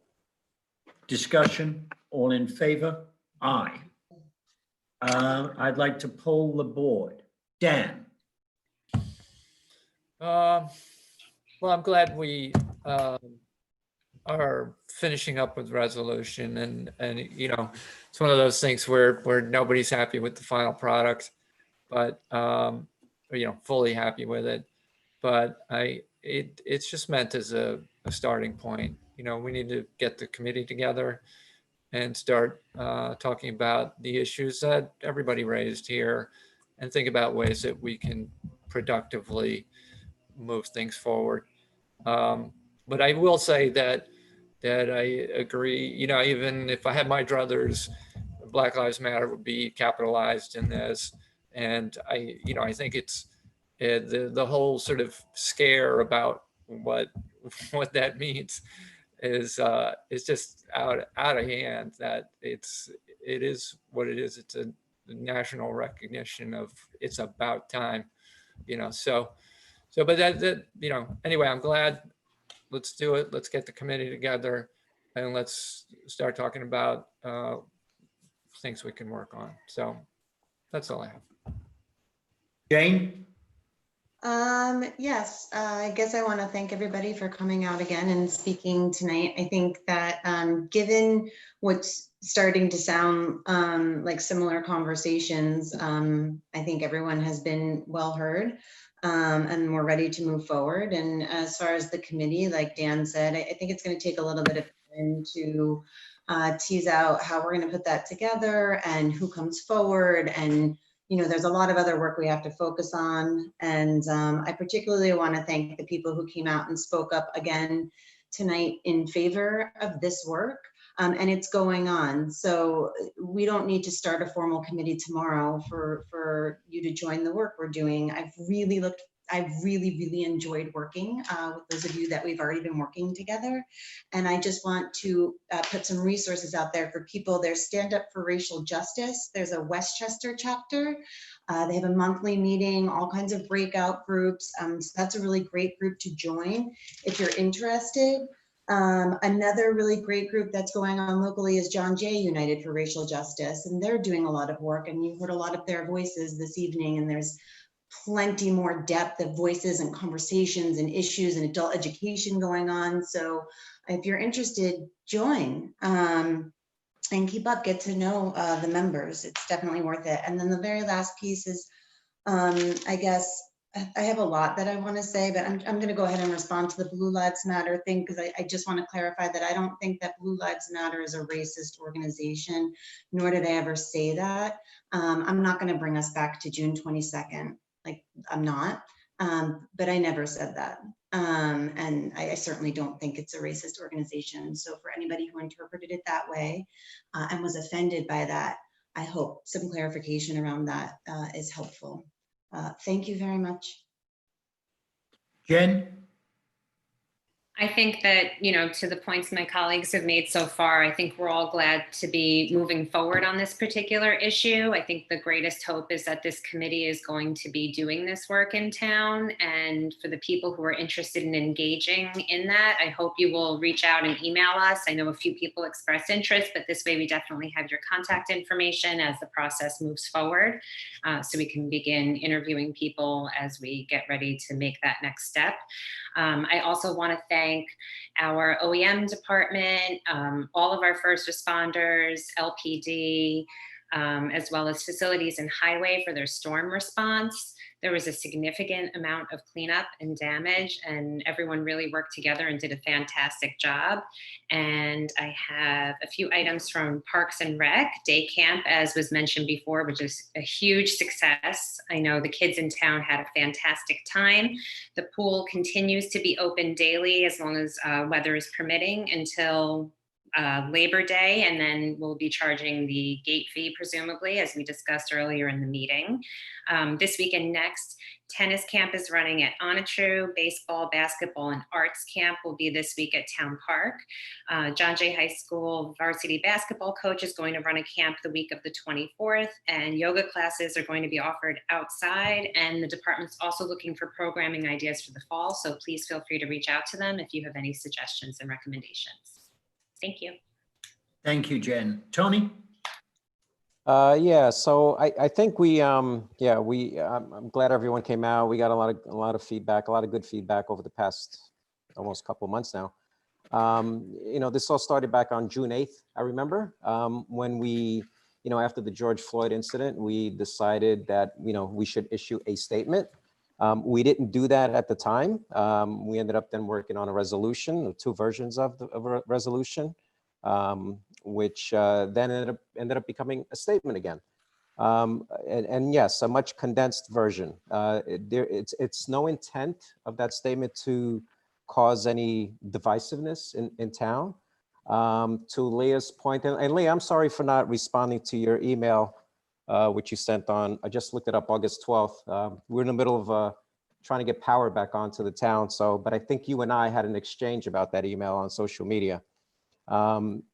Discussion, all in favor? Aye. I'd like to poll the board. Dan? Well, I'm glad we are finishing up with resolution, and you know, it's one of those things where nobody's happy with the final product, but you know, fully happy with it. But it's just meant as a starting point. You know, we need to get the committee together and start talking about the issues that everybody raised here, and think about ways that we can productively move things forward. But I will say that I agree, you know, even if I had my druthers, Black Lives Matter would be capitalized in this. And I think it's the whole sort of scare about what that means is just out of hand, that it is what it is. It's a national recognition of it's about time, you know, but that, you know, anyway, I'm glad. Let's do it. Let's get the committee together and let's start talking about things we can work on. So that's all I have. Jane? Yes, I guess I want to thank everybody for coming out again and speaking tonight. I think that given what's starting to sound like similar conversations, I think everyone has been well heard. And we're ready to move forward. And as far as the committee, like Dan said, I think it's going to take a little bit of time to tease out how we're going to put that together and who comes forward. And, you know, there's a lot of other work we have to focus on. And I particularly want to thank the people who came out and spoke up again tonight in favor of this work. And it's going on. So we don't need to start a formal committee tomorrow for you to join the work we're doing. I've really enjoyed working with those of you that we've already been working together. And I just want to put some resources out there for people. There's Stand Up for Racial Justice. There's a Westchester chapter. They have a monthly meeting, all kinds of breakout groups. So that's a really great group to join if you're interested. Another really great group that's going on locally is John Jay United for Racial Justice, and they're doing a lot of work, and you heard a lot of their voices this evening, and there's plenty more depth of voices and conversations and issues and adult education going on. So if you're interested, join and keep up, get to know the members. It's definitely worth it. And then the very last piece is, I guess, I have a lot that I want to say, but I'm going to go ahead and respond to the Blue Lives Matter thing, because I just want to clarify that I don't think that Blue Lives Matter is a racist organization, nor did I ever say that. I'm not going to bring us back to June 22nd. Like, I'm not, but I never said that. And I certainly don't think it's a racist organization. So for anybody who interpreted it that way and was offended by that, I hope some clarification around that is helpful. Thank you very much. Jen? I think that, to the points my colleagues have made so far, I think we're all glad to be moving forward on this particular issue. I think the greatest hope is that this committee is going to be doing this work in town. And for the people who are interested in engaging in that, I hope you will reach out and email us. I know a few people expressed interest, but this way we definitely have your contact information as the process moves forward. So we can begin interviewing people as we get ready to make that next step. I also want to thank our OEM department, all of our first responders, LPD, as well as facilities and highway for their storm response. There was a significant amount of cleanup and damage, and everyone really worked together and did a fantastic job. And I have a few items from Parks and Rec. Day camp, as was mentioned before, which is a huge success. I know the kids in town had a fantastic time. The pool continues to be open daily as long as weather is permitting until Labor Day, and then we'll be charging the gate fee, presumably, as we discussed earlier in the meeting. This week and next, tennis camp is running at Onatru. Baseball, basketball, and arts camp will be this week at Town Park. John Jay High School varsity basketball coach is going to run a camp the week of the 24th, and yoga classes are going to be offered outside. And the department's also looking for programming ideas for the fall, so please feel free to reach out to them if you have any suggestions and recommendations. Thank you. Thank you, Jen. Tony? Yeah, so I think I'm glad everyone came out. We got a lot of feedback, a lot of good feedback over the past almost couple of months now. This all started back on June 8th, I remember, when we, after the George Floyd incident, we decided that, we should issue a statement. We didn't do that at the time. We ended up then working on a resolution, two versions of a resolution, which then ended up becoming a statement again. And yes, a much condensed version. It's no intent of that statement to cause any divisiveness in town. To Leah's point, and Leah, I'm sorry for not responding to your email, which you sent on, I just looked it up, August 12th. We're in the middle of trying to get power back onto the town. But I think you and I had an exchange about that email on social media.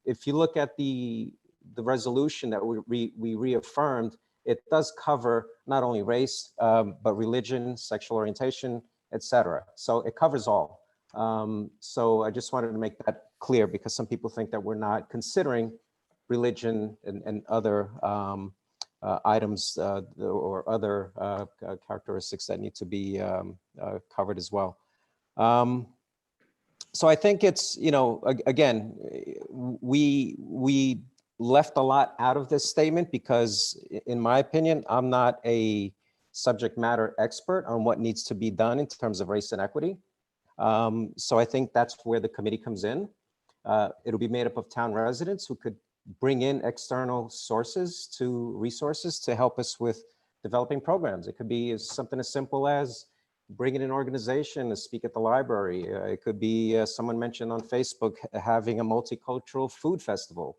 If you look at the resolution that we reaffirmed, it does cover not only race, but religion, sexual orientation, etc. So it covers all. So I just wanted to make that clear, because some people think that we're not considering religion and other items or other characteristics that need to be covered as well. So I think it's, again, we left a lot out of this statement because, in my opinion, I'm not a subject matter expert on what needs to be done in terms of race and equity. So I think that's where the committee comes in. It'll be made up of town residents who could bring in external resources to help us with developing programs. It could be something as simple as bringing an organization to speak at the library. It could be someone mentioned on Facebook having a multicultural food festival.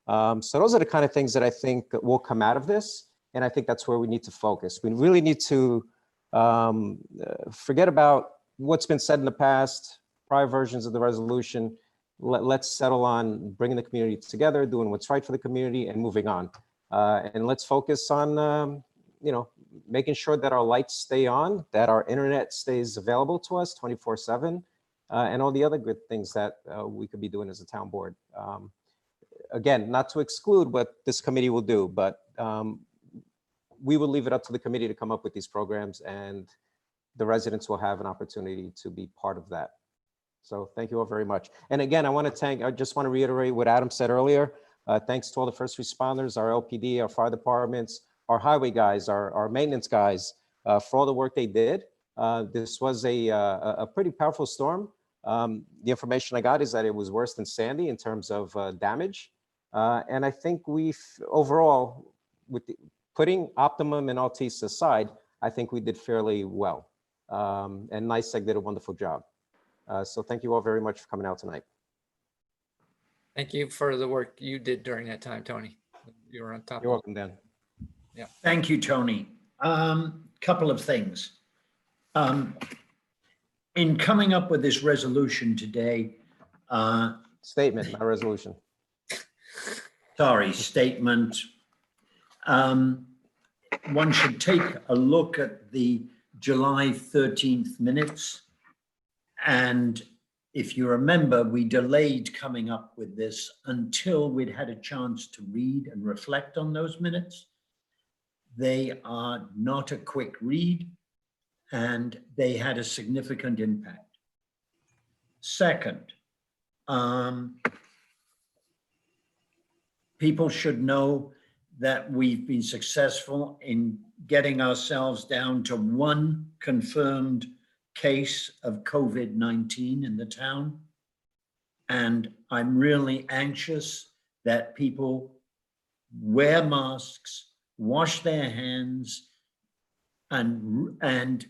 So those are the kind of things that I think will come out of this. And I think that's where we need to focus. We really need to forget about what's been said in the past, prior versions of the resolution. Let's settle on bringing the community together, doing what's right for the community, and moving on. And let's focus on, making sure that our lights stay on, that our internet stays available to us 24/7, and all the other good things that we could be doing as a town board. Again, not to exclude what this committee will do, but we will leave it up to the committee to come up with these programs, and the residents will have an opportunity to be part of that. So thank you all very much. And again, I just want to reiterate what Adam said earlier. Thanks to all the first responders, our LPD, our fire departments, our highway guys, our maintenance guys, for all the work they did. This was a pretty powerful storm. The information I got is that it was worse than Sandy in terms of damage. And I think overall, with putting Optimum and Altice aside, I think we did fairly well. And NICEAG did a wonderful job. So thank you all very much for coming out tonight. Thank you for the work you did during that time, Tony. You were on top. You're welcome, Dan. Yeah. Thank you, Tony. Couple of things. in coming up with this resolution today, Statement, not resolution. sorry, statement. One should take a look at the July 13th minutes. And if you remember, we delayed coming up with this until we'd had a chance to read and reflect on those minutes. They are not a quick read, and they had a significant impact. Second, people should know that we've been successful in getting ourselves down to one confirmed case of COVID-19 in the town. And I'm really anxious that people wear masks, wash their hands, and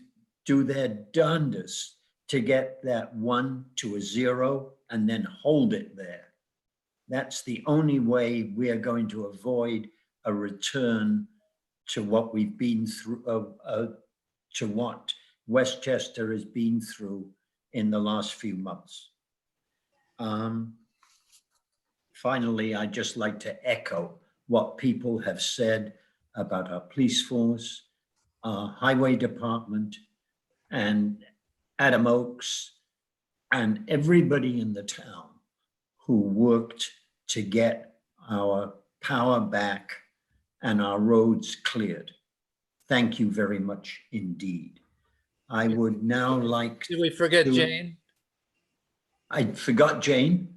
do their darndest to get that 1 to a 0 and then hold it there. That's the only way we are going to avoid a return to what we've been through, to what Westchester has been through in the last few months. Finally, I'd just like to echo what people have said about our police force, our highway department, and Adam Oaks, and everybody in the town who worked to get our power back and our roads cleared. Thank you very much indeed. I would now like. Did we forget to- Jane? I forgot Jane.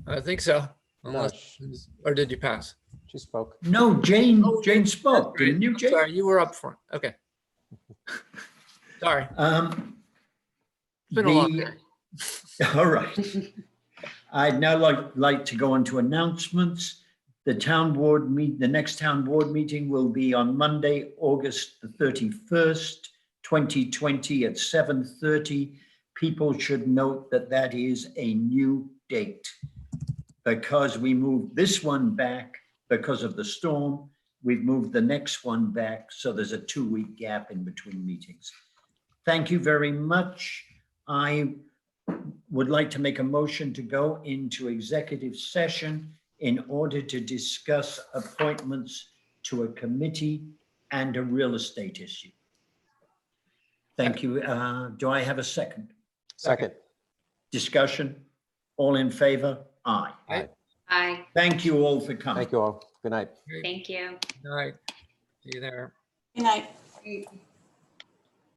I think so. No, Unless, or did you pass? she spoke. No, Jane. Oh, Jane spoke, Right. didn't you, I'm Jane? sorry, you were up front. Okay. Sorry. It's been a long day. All right. I'd now like to go on to announcements. The next town board meeting will be on Monday, August the 31st, 2020 at 7:30. People should note that that is a new date because we moved this one back because of the storm. We've moved the next one back, so there's a 2-week gap in between meetings. Thank you very much. I would like to make a motion to go into executive session in order to discuss appointments to a committee and a real estate issue. Thank you. Do I have a second? Second. Discussion? All in favor? Aye. Aye. Aye. Thank you all for coming. Thank you all. Good night. Thank you. All right. See you there. Good night.